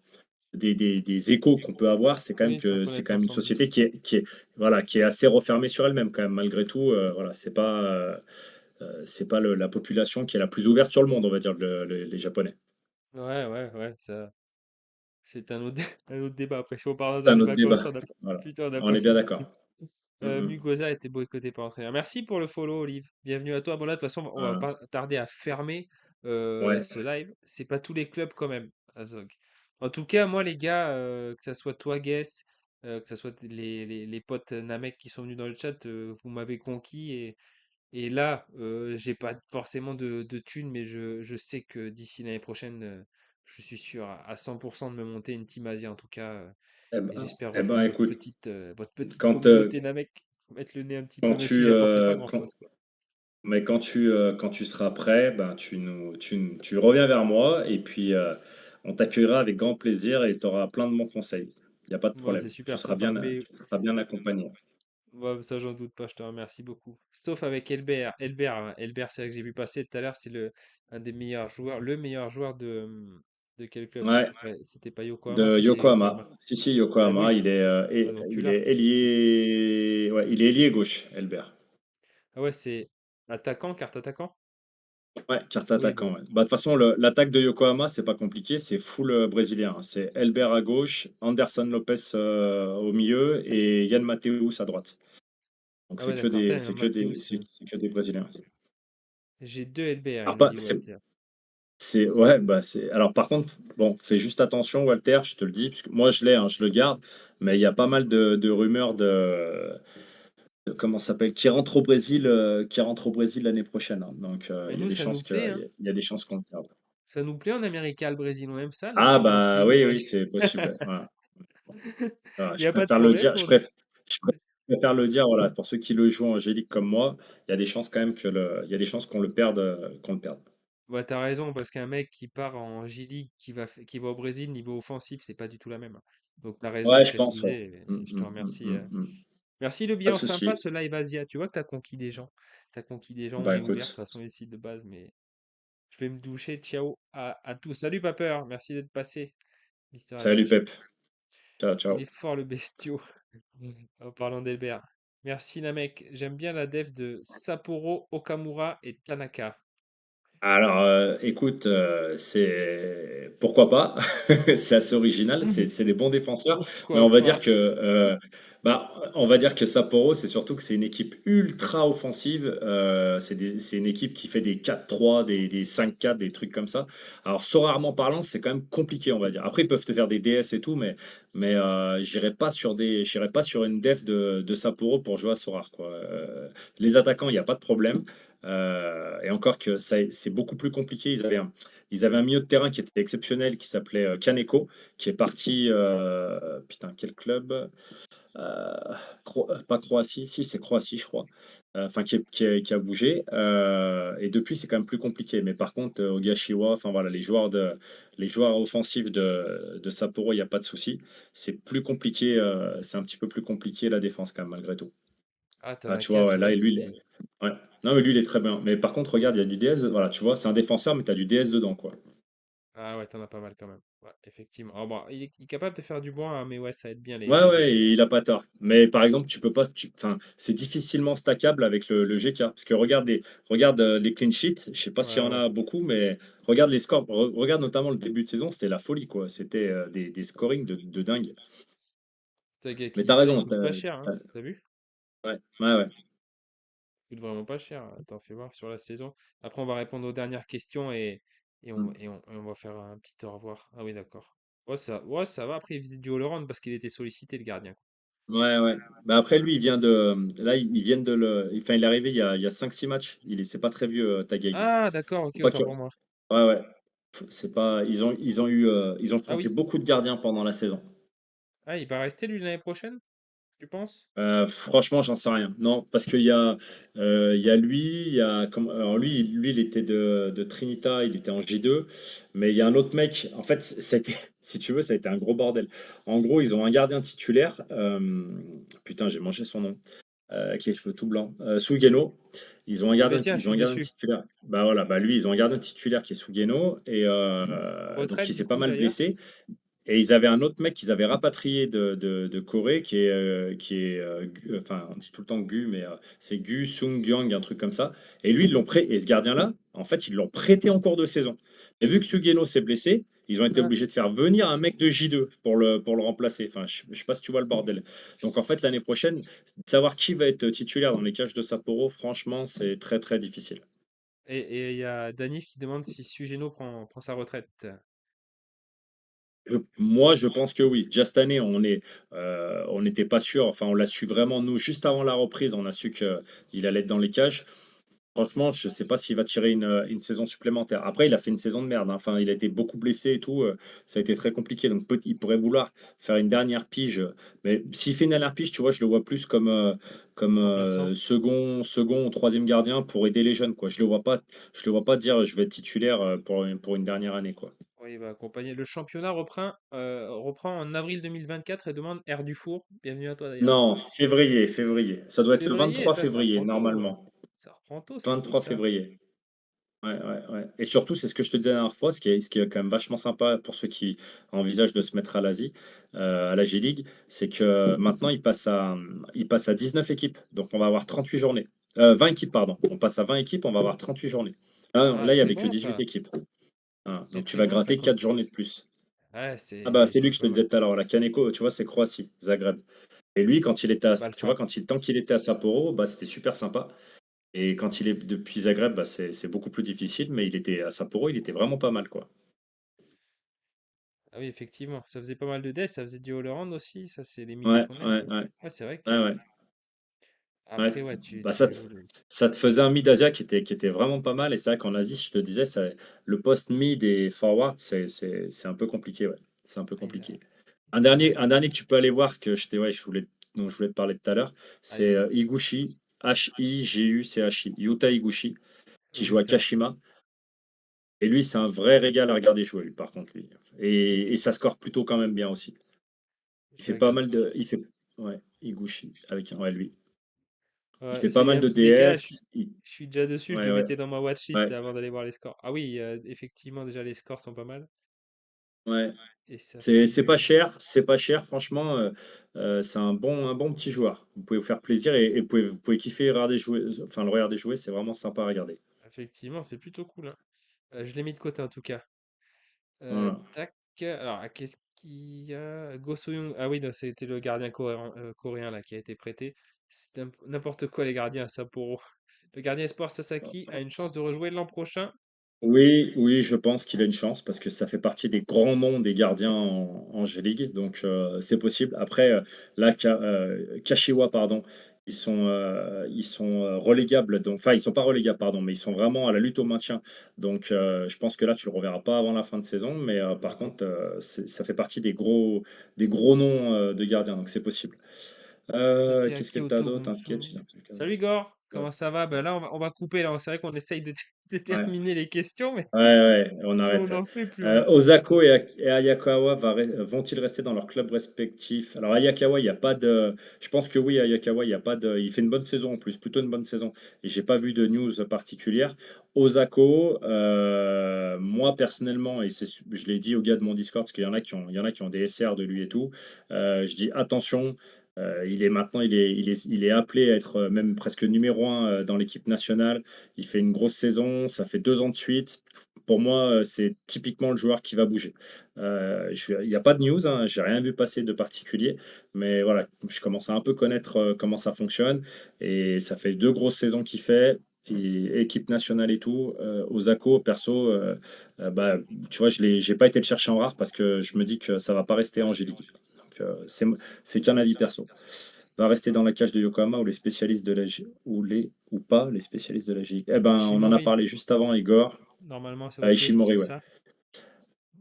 S2: des échos qu'on peut avoir. C'est quand même
S1: Oui, sans
S2: que c'est
S1: connaître
S2: quand même une
S1: l'ensemble du
S2: société
S1: football.
S2: voilà, qui est assez refermée sur elle-même, quand même, malgré tout. Voilà, c'est pas la population qui est la plus ouverte sur le monde, on va dire, les Japonais.
S1: Ouais, ouais, ouais, ça. C'est un autre, un autre débat. Après, si on parle
S2: C'est
S1: dans
S2: un
S1: les
S2: autre débat.
S1: vacances,
S2: Voilà.
S1: putain, on n'a
S2: On
S1: pas
S2: est bien
S1: fini.
S2: d'accord. Mm.
S1: Mugosa a été boycotté par l'entraîneur. Merci pour le follow, Olive. Bienvenue à toi. Bon, là, de toute façon, on va
S2: Voilà.
S1: pas tarder à fermer
S2: Ouais.
S1: ce live. C'est pas tous les clubs quand même, Azog. En tout cas, moi, les gars, que ça soit toi, Guess, que ça soit les potes Namek qui sont venus dans le chat, vous m'avez conquis. Et là, j'ai pas forcément de thunes, mais je sais que d'ici l'année prochaine, je suis sûr à 100% de me monter une team Asia en tout cas. Et j'espère
S2: Eh ben,
S1: rejoindre
S2: écoute,
S1: votre petite
S2: quand,
S1: communauté Namek, mettre le nez un petit peu,
S2: Quand
S1: même si
S2: tu,
S1: j'apportais pas grand-chose, quoi.
S2: quand tu seras prêt, ben, tu reviens vers moi et puis on t'accueillera avec grand plaisir et tu auras plein de bons conseils. Il n'y a pas de
S1: Bon, c'est
S2: problème.
S1: super sympa. Mais
S2: Tu seras bien accompagné.
S1: ouais, ça, j'en doute pas, je te remercie beaucoup. Sauf avec Elbert. Elbert, c'est vrai que j'ai vu passer tout à l'heure, c'est un des meilleurs joueurs, le meilleur joueur de quel club?
S2: Ouais,
S1: C'était pas Yokohama,
S2: de
S1: si c'est Yokohama.
S2: Yokohama. Si, si,
S1: Ah
S2: Yokohama,
S1: oui, ah, donc tu
S2: il
S1: l'as.
S2: est ailier, ouais, il est ailier gauche, Elbert.
S1: Ah ouais, c'est attaquant, carte attaquant?
S2: Ouais, carte
S1: Oui,
S2: attaquant.
S1: bon.
S2: Ouais. Bah, de toute façon, l'attaque de Yokohama, c'est pas compliqué, c'est full brésilien, hein. C'est Elbert à gauche, Anderson Lopez au milieu et Yann Matheus à droite. Donc
S1: Ah ouais, d'accord. Putain, Mathéus,
S2: c'est que des Brésiliens.
S1: j'ai deux LBR, il
S2: Alors
S1: me
S2: pas,
S1: dit
S2: c'est
S1: Walter.
S2: C'est ouais, bah, c'est alors par contre, bon, fais juste attention Walter, je te le dis, parce que moi je l'ai, hein, je le garde, mais il y a pas mal de rumeurs de comment ça s'appelle? Qui rentre au Brésil l'année prochaine, hein, donc
S1: Mais
S2: il y a
S1: nous,
S2: des
S1: ça nous
S2: chances
S1: plaît,
S2: qu'il
S1: hein.
S2: y a des chances qu'on le perde.
S1: Ça nous plaît en Amérique, le Brésil, on aime ça,
S2: Ah bah,
S1: l'Argentine,
S2: oui,
S1: le
S2: oui,
S1: Brésil.
S2: c'est possible, ouais, voilà. Voilà,
S1: Il y
S2: je
S1: a pas de
S2: préfère le
S1: problème,
S2: dire,
S1: nous.
S2: je préfère le dire, voilà, pour ceux qui le jouent Angélique comme moi, il y a des chances quand même il y a des chances qu'on le perde.
S1: Bah, tu raison, parce qu'un mec qui part en J-League, qui va au Brésil, niveau offensif, c'est pas du tout la même, hein. Donc tu as raison de
S2: Ouais, je pense, ouais.
S1: préciser et je te
S2: Mmh, mmh,
S1: remercie.
S2: mmh, mmh.
S1: Merci le
S2: Pas de
S1: bilan, sympa
S2: souci.
S1: ce live Asia. Tu vois que tu as conquis des gens. Tu as conquis des gens, on
S2: Bah,
S1: est ouvert de toute
S2: écoute,
S1: façon ici de base, mais je vais me doucher. Ciao à tous. Salut Papeur, merci d'être passé, Mister
S2: salut
S1: LVH.
S2: Pep. Ciao,
S1: Il
S2: ciao.
S1: est fort le bestiau. En parlant d'Elbert. Merci Namek, j'aime bien la def de Sapporo, Okamura et Tanaka.
S2: Alors, écoute, c'est pourquoi pas? C'est assez original, c'est des bons défenseurs, mais
S1: Pourquoi
S2: on va dire
S1: pas?
S2: que, bah, on va dire que Sapporo, c'est surtout que c'est une équipe ultra offensive, c'est une équipe qui fait des 4-3, des 5-4, des trucs comme ça. Alors rarement parlant, c'est quand même compliqué, on va dire. Après, ils peuvent te faire des DS et tout, mais j'irai pas sur une def de Sapporo pour jouer à Sorare, quoi. Les attaquants, il y a pas de problème. Et encore que c'est beaucoup plus compliqué. Ils avaient un milieu de terrain qui était exceptionnel, qui s'appelait Kaneko, qui est parti. Putain, quel club? Pas Croatie, si c'est Croatie, je crois. Enfin, qui a bougé. Et depuis, c'est quand même plus compliqué. Mais par contre, Ogashiwa, enfin voilà, les joueurs offensifs de Sapporo, il n'y a pas de souci. C'est plus compliqué, c'est un petit peu plus compliqué la défense quand même, malgré tout.
S1: Ah,
S2: Ah, tu
S1: Tanaka,
S2: vois, ouais,
S1: c'est
S2: là,
S1: vrai
S2: et lui,
S1: qu'il.
S2: ouais. Non, mais lui, il est très bien. Mais par contre, regarde, il y a du DS. Voilà, tu vois, c'est un défenseur, mais tu as du DS dedans, quoi.
S1: Ah ouais, t'en as pas mal quand même. Ouais, effectivement. Ah bon, il est capable de faire du bon, hein, mais ouais, ça aide bien
S2: Ouais,
S1: les
S2: ouais,
S1: DS.
S2: il a pas tort. Mais par exemple, tu peux pas. Enfin, c'est difficilement stackable avec le GK. Parce que regarde les clean sheets. Je sais pas s'il y
S1: Ouais,
S2: en
S1: ouais.
S2: a beaucoup, mais regarde les scores. Regarde notamment le début de saison, c'était la folie, quoi. C'était des scorings de dingue. Mais t'as
S1: Putain, il
S2: raison.
S1: coûte pas cher, hein. T'as vu?
S2: Ouais, ouais, ouais.
S1: Il coûte vraiment pas cher. Attends, fais voir sur la saison. Après, on va répondre aux dernières questions
S2: Mm.
S1: et on va faire un petit au revoir. Ah oui, d'accord. Ouais, ça va. Après, il faisait du all-around parce qu'il était sollicité, le gardien.
S2: Ouais, ouais. Bah après, lui, il vient de. Là, ils viennent de le. Enfin, il est arrivé il y a 5-6 matchs. C'est pas très vieux, Tagueil.
S1: Ah, d'accord, ok,
S2: Faut pas que
S1: autant
S2: tu-
S1: pour moi.
S2: Ouais, ouais. C'est pas. Ils ont
S1: Ah
S2: changé
S1: oui.
S2: beaucoup de gardiens pendant la saison.
S1: Ah, il va rester lui l'année prochaine, tu penses?
S2: Franchement, j'en sais rien. Non, parce il y a lui, alors lui, il était de Trinita, il était en J2, mais il y a un autre mec. En fait, si tu veux, ça a été un gros bordel. En gros, ils ont un gardien titulaire. Putain, j'ai mangé son nom. Avec les cheveux tout blancs. Sugeno.
S1: Ah ben tiens, je
S2: Ils ont
S1: suis
S2: un gardien
S1: dessus.
S2: titulaire. Bah voilà, bah lui, ils ont un gardien titulaire qui est Sugeno et donc
S1: Retraite
S2: il
S1: du
S2: s'est pas
S1: coup
S2: mal
S1: d'ailleurs.
S2: blessé. Et ils avaient un autre mec qu'ils avaient rapatrié de Corée enfin, on dit tout le temps Gu, mais c'est Gu Sung Gyang, un truc comme ça. Et lui, et ce gardien-là, en fait, ils l'ont prêté en cours de saison. Et vu que Sugeno s'est blessé, ils ont été
S1: Ah.
S2: obligés de faire venir un mec de J2 pour le remplacer. Enfin, je sais pas si tu vois le bordel. Donc en fait, l'année prochaine, savoir qui va être titulaire dans les cages de Sapporo, franchement, c'est très très difficile.
S1: Et il y a Danif qui demande si Sugeno prend sa retraite.
S2: Moi, je pense que oui. Déjà cette année, on n'était pas sûr. Enfin, on l'a su vraiment, nous, juste avant la reprise, on a su qu'il allait être dans les cages. Franchement, je ne sais pas s'il va tirer une saison supplémentaire. Après, il a fait une saison de merde, hein. Enfin, il a été beaucoup blessé et tout. Ça a été très compliqué. Donc, il pourrait vouloir faire une dernière pige. Mais s'il fait une dernière pige, tu vois, je le vois plus comme
S1: Remplaçant.
S2: second ou troisième gardien pour aider les jeunes, quoi. Je le vois pas dire je vais être titulaire pour une dernière année, quoi.
S1: Oui, il va accompagner. Le championnat reprend en avril 2024 et demande Air Dufour. Bienvenue à toi d'ailleurs.
S2: Non, février. Ça doit être le
S1: Février,
S2: 23
S1: ça
S2: février,
S1: reprend tôt.
S2: normalement.
S1: Ça reprend tôt, c'est cool
S2: 23
S1: ça.
S2: février. Ouais, ouais, ouais. Et surtout, c'est ce que je te disais la dernière fois, ce qui est quand même vachement sympa pour ceux qui envisagent de se mettre à la J-League, c'est que maintenant, il passe à 19 équipes. Donc, on va avoir 38 journées. 20 équipes, pardon. On passe à 20 équipes, on va avoir 38 journées. Là,
S1: Ah,
S2: là, il n'y
S1: très
S2: avait que
S1: bon
S2: 18
S1: ça.
S2: équipes. Voilà.
S1: C'est
S2: Donc, tu
S1: très
S2: vas
S1: bon ça.
S2: gratter 4 journées de plus.
S1: Ouais,
S2: Ah bah, c'est lui
S1: c'est
S2: que je
S1: pas
S2: te
S1: mal.
S2: disais tout à l'heure, la Kaneko, tu vois, c'est Croatie, Zagreb. Et lui,
S1: Pas le
S2: tu vois,
S1: fin.
S2: tant qu'il était à Sapporo, bah, c'était super sympa. Et quand il est depuis Zagreb, bah, c'est beaucoup plus difficile, mais il était à Sapporo, il était vraiment pas mal, quoi.
S1: Ah oui, effectivement, ça faisait pas mal de death, ça faisait du all-around aussi, ça c'est les milieux
S2: Ouais,
S1: qu'on aime.
S2: ouais, ouais,
S1: Ouais, c'est vrai
S2: ouais,
S1: que
S2: ouais. Ouais,
S1: après ouais,
S2: bah
S1: tu évolues.
S2: ça te faisait un mid Asia qui était vraiment pas mal. Et c'est vrai qu'en Asie, je te disais, le post mid et forward, c'est un peu compliqué, ouais. C'est un peu
S1: Ah,
S2: compliqué.
S1: il va
S2: Un dernier que tu peux aller voir ouais, dont je voulais te parler tout à l'heure,
S1: allez,
S2: c'est
S1: vas-y.
S2: Higuchi, Higuchi, Yuta Higuchi, qui joue à
S1: Utah.
S2: Kashima. Et lui, c'est un vrai régal à regarder jouer, lui, par contre, lui. Et ça score plutôt quand même bien aussi. Il
S1: Je
S2: fait
S1: vais
S2: pas
S1: regarder.
S2: mal de. Il fait. Ouais, Higuchi, avec un. Ouais, lui. Il
S1: Ouais,
S2: fait pas
S1: c'est
S2: mal de
S1: Games DK,
S2: DS.
S1: je suis déjà dessus, je
S2: Ouais,
S1: le
S2: ouais,
S1: mettais dans ma watchlist
S2: ouais,
S1: avant d'aller voir les scores. Ah oui, effectivement, déjà les scores sont pas mal.
S2: ouais.
S1: Et ça fait du.
S2: C'est pas cher, franchement. C'est un bon petit joueur. Vous pouvez vous faire plaisir et vous pouvez kiffer regarder jouer, enfin, le regarder jouer, c'est vraiment sympa à regarder.
S1: Effectivement, c'est plutôt cool, hein. Je l'ai mis de côté en tout cas.
S2: Voilà.
S1: Tac. Alors, qu'est-ce qu'il y a? Go Soyoung. Ah oui, non, c'était le gardien coréen là, qui a été prêté. C'est n'importe quoi les gardiens à Sapporo. Le gardien Espoir Sasaki a une chance de rejouer l'an prochain.
S2: Oui, oui, je pense qu'il a une chance parce que ça fait partie des grands noms des gardiens en G-League, donc c'est possible. Après, là, Kashiwa, pardon, ils sont relégables, donc, enfin, ils sont pas relégables, pardon, mais ils sont vraiment à la lutte au maintien. Donc, je pense que là, tu le reverras pas avant la fin de saison, mais par
S1: D'accord.
S2: contre, ça fait partie des gros noms de gardiens, donc c'est possible.
S1: Prêté à
S2: Qu'est-ce que tu as
S1: Kyoto,
S2: d'autre? Un sketch?
S1: Montsou. Salut Igor,
S2: Ouais,
S1: comment ça va? Ben là, on va couper là. C'est vrai qu'on essaye de, de
S2: ouais.
S1: terminer les questions, mais
S2: Ouais, ouais, on
S1: plus on
S2: arrête.
S1: en fait, plus on a.
S2: Osako et Ayakawa vont-ils rester dans leurs clubs respectifs? Alors Ayakawa, il y a pas de. Je pense que oui, Ayakawa, il y a pas de. Il fait une bonne saison en plus, plutôt une bonne saison. Et j'ai pas vu de news particulière. Osako, moi personnellement, je l'ai dit aux gars de mon Discord, parce qu'il y en a qui ont des SR de lui et tout. Je dis attention. Il est maintenant, il est appelé à être même presque numéro un dans l'équipe nationale. Il fait une grosse saison, ça fait 2 ans de suite. Pour moi, c'est typiquement le joueur qui va bouger. Il n'y a pas de news, hein, j'ai rien vu passer de particulier, mais voilà, je commence à un peu connaître comment ça fonctionne, et ça fait 2 grosses saisons qu'il fait, et équipe nationale et tout. Osako, perso, bah, tu vois, j'ai pas été le chercher en rare parce que je me dis que ça va pas rester en G-League. Donc, c'est qu'un avis perso. Va rester dans la cage de Yokohama ou les spécialistes de la G ou pas les spécialistes de la G. Eh ben, on en a
S1: Ishimori,
S2: parlé juste avant, Igor.
S1: normalement, ça doit être lui,
S2: Ishimori,
S1: c'est
S2: ouais.
S1: ça?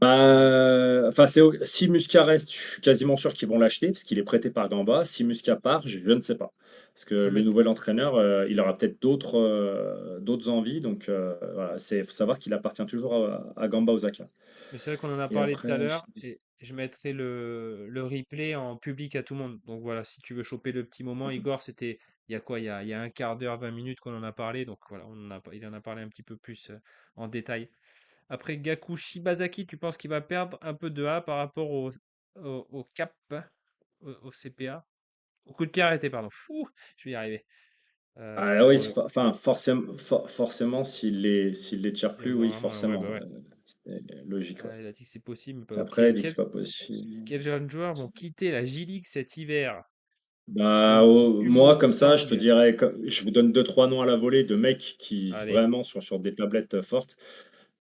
S2: Enfin, si Musca reste, je suis quasiment sûr qu'ils vont l'acheter parce qu'il est prêté par Gamba. Si Musca part, je ne sais pas. Parce que
S1: Je
S2: le
S1: mets...
S2: nouvel entraîneur, il aura peut-être d'autres envies. Donc, voilà, faut savoir qu'il appartient toujours à Gamba Osaka.
S1: Mais c'est vrai qu'on en a
S2: Et
S1: parlé tout à
S2: après,
S1: l'heure et je mettrai le replay en public à tout le monde. Donc voilà, si tu veux choper le petit moment, Igor, c'était il y a quoi? Il y a un quart d'heure, 20 minutes qu'on en a parlé. Donc voilà, il en a parlé un petit peu plus en détail. Après Gaku Shibazaki, tu penses qu'il va perdre un peu de A par rapport au cap, hein, au CPA? Au coup de pied arrêté, pardon. Fou, je vais y arriver.
S2: ah oui,
S1: Pour le
S2: enfin, forcément, s'il les tire plus, oui,
S1: vraiment, ouais,
S2: forcément.
S1: bah ouais.
S2: C'est logique, ouais.
S1: Il a dit que c'est possible, mais pas d'autre.
S2: Après, il dit que c'est pas possible.
S1: Quels jeunes joueurs vont quitter la J-League cet hiver?
S2: Bah,
S1: Un petit
S2: moi,
S1: Hugo
S2: comme ça, je te
S1: Sang.
S2: dirais, je vous donne deux, trois noms à la volée de mecs qui
S1: Allez,
S2: vraiment sont sur des tablettes fortes.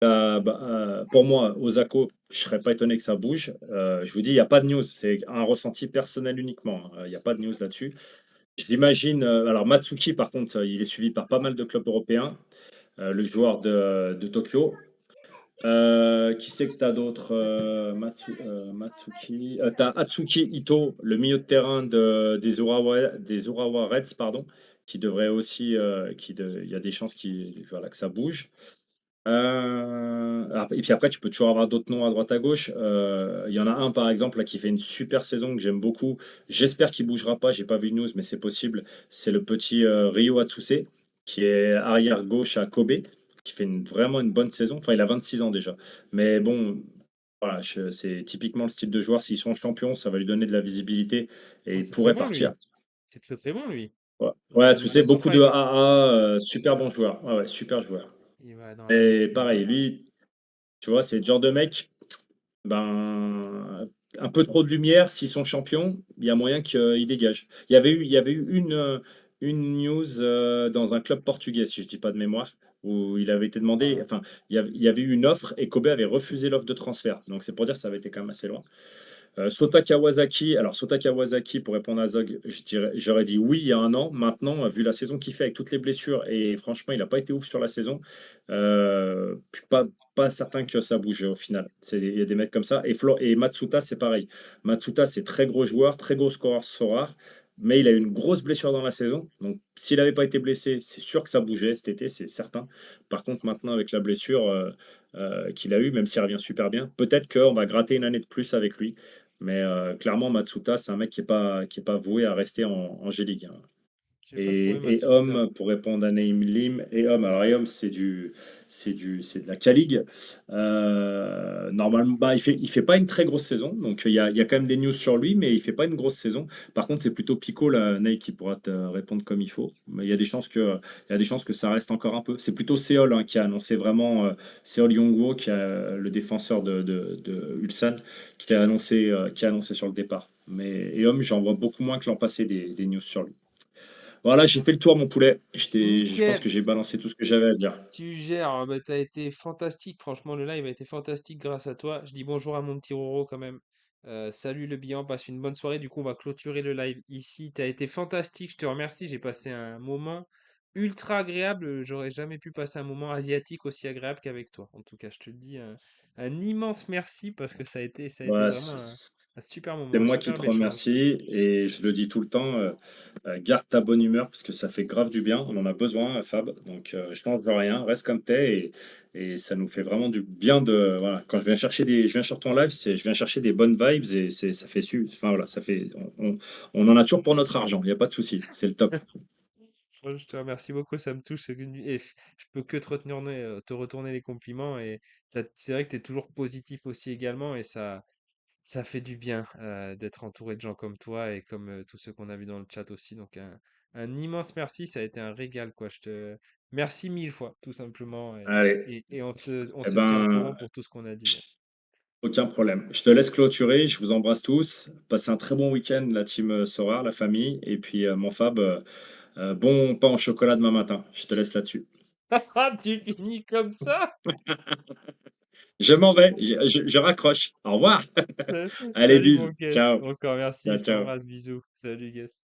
S2: Bah, pour moi, Osako, je serais pas étonné que ça bouge. Je vous dis, il n'y a pas de news. C'est un ressenti personnel uniquement, hein. Il n'y a pas de news là-dessus. J'imagine. Alors, Matsuki, par contre, il est suivi par pas mal de clubs européens. Le joueur de Tokyo. Qui c'est que t'as d'autres Matsuki. T'as Atsuki Ito, le milieu de terrain des Urawa Reds, pardon, qui devrait aussi. Il y a des chances voilà, que ça bouge. Et puis après, tu peux toujours avoir d'autres noms à droite à gauche. Il y en a un, par exemple, là, qui fait une super saison que j'aime beaucoup. J'espère qu'il bougera pas. J'ai pas vu de news, mais c'est possible. C'est le petit Ryo Atsuse, qui est arrière gauche à Kobe, qui fait vraiment une bonne saison. Enfin, il a 26 ans déjà. Mais bon, voilà, c'est typiquement le style de joueur. S'ils sont champions, ça va lui donner de la visibilité et
S1: oh,
S2: il
S1: c'est très
S2: pourrait
S1: bon
S2: partir.
S1: lui. C'est très très bon lui.
S2: Ouais,
S1: Il
S2: ouais,
S1: est
S2: tu
S1: dans
S2: sais,
S1: son
S2: beaucoup de
S1: prime.
S2: AA, super bon joueur. Ouais, ouais, super joueur.
S1: Il va dans la
S2: Et
S1: liste
S2: pareil,
S1: noire.
S2: lui, tu vois, c'est le genre de mec. Ben, un peu trop de lumière, s'ils sont champions, il y a moyen qu'ils dégagent. Il y avait eu une news, dans un club portugais, si je dis pas de mémoire, où il avait été demandé
S1: Ah,
S2: enfin, il y avait eu une offre et Kobe avait refusé l'offre de transfert. Donc c'est pour dire que ça avait été quand même assez loin. Sota Kawasaki, pour répondre à Zog, j'aurais dit oui il y a un an. Maintenant, vu la saison qu'il fait avec toutes les blessures et franchement, il a pas été ouf sur la saison, je suis pas certain que ça bouge au final. Il y a des mecs comme ça et Matsuta, c'est pareil. Matsuta, c'est très gros joueur, très gros scoreur Sora, mais il a eu une grosse blessure dans la saison. Donc s'il n'avait pas été blessé, c'est sûr que ça bougeait cet été, c'est certain. Par contre, maintenant avec la blessure, qu'il a eue, même s'il revient super bien, peut-être qu'on va gratter une année de plus avec lui. Mais clairement, Matsuta, c'est un mec qui est pas voué à rester en G-League, hein.
S1: j'ai pas trouvé
S2: Et
S1: Matsuta.
S2: Homme, pour répondre à Naim Lim, et Homme, alors et Homme, c'est de la K-League. Normalement, bah, il fait pas une très grosse saison, donc il y a quand même des news sur lui, mais il fait pas une grosse saison. Par contre, c'est plutôt Pico, là, Ney, qui pourra te répondre comme il faut. Mais il y a des chances que ça reste encore un peu. C'est plutôt Seol, hein, qui a annoncé vraiment, Seol Yongwo, qui a le défenseur de Ulsan, qui a annoncé sur le départ. Mais et Homme, j'en vois beaucoup moins que l'an passé des news sur lui. Voilà, j'ai fait le tour, mon poulet. Je pense
S1: Nickel,
S2: que j'ai balancé tout ce que j'avais à dire.
S1: tu gères, bah, tu été fantastique, franchement le live a été fantastique grâce à toi. Je dis bonjour à mon petit Roro quand même. Salut le bilan, passe une bonne soirée. Du coup, on va clôturer le live ici. T'as été fantastique, je te remercie. J'ai passé un moment ultra agréable. J'aurais jamais pu passer un moment asiatique aussi agréable qu'avec toi. En tout cas, je te dis un immense merci parce que ça a été
S2: Voilà,
S1: vraiment un super
S2: c'est
S1: moment, un
S2: moi qui
S1: super
S2: te
S1: échange.
S2: remercie et je le dis tout le temps, garde ta bonne humeur parce que ça fait grave du bien. On en a besoin, Fab. Donc, change rien, reste comme t'es et ça nous fait vraiment du bien de voilà. Quand je viens sur ton live, je viens chercher des bonnes vibes et ça fait enfin voilà, ça fait on en a toujours pour notre argent, il y a pas de souci, c'est le top.
S1: Je te remercie beaucoup, ça me touche. Je peux que te retourner les compliments. Et c'est vrai que tu es toujours positif aussi également. Et ça fait du bien d'être entouré de gens comme toi et comme tous ceux qu'on a vus dans le chat aussi. Donc, un immense merci. Ça a été un régal, quoi. Merci mille fois, tout simplement. Et,
S2: Allez,
S1: et, et on
S2: eh
S1: se tient au
S2: ben,
S1: courant pour tout ce qu'on a dit. Bon.
S2: aucun problème. Je te laisse clôturer. Je vous embrasse tous. Passez un très bon week-end, la team Sora, la famille. Et puis, mon Fab, bon pain au chocolat demain matin. Je te laisse là-dessus.
S1: Tu finis comme ça?
S2: Je m'en vais. Je raccroche. Au revoir. Allez,
S1: Salut mon
S2: bise.
S1: Guess.
S2: Ciao.
S1: Encore merci.
S2: Ciao,
S1: Je
S2: ciao.
S1: t'embrasse. Bisous. Salut Guess.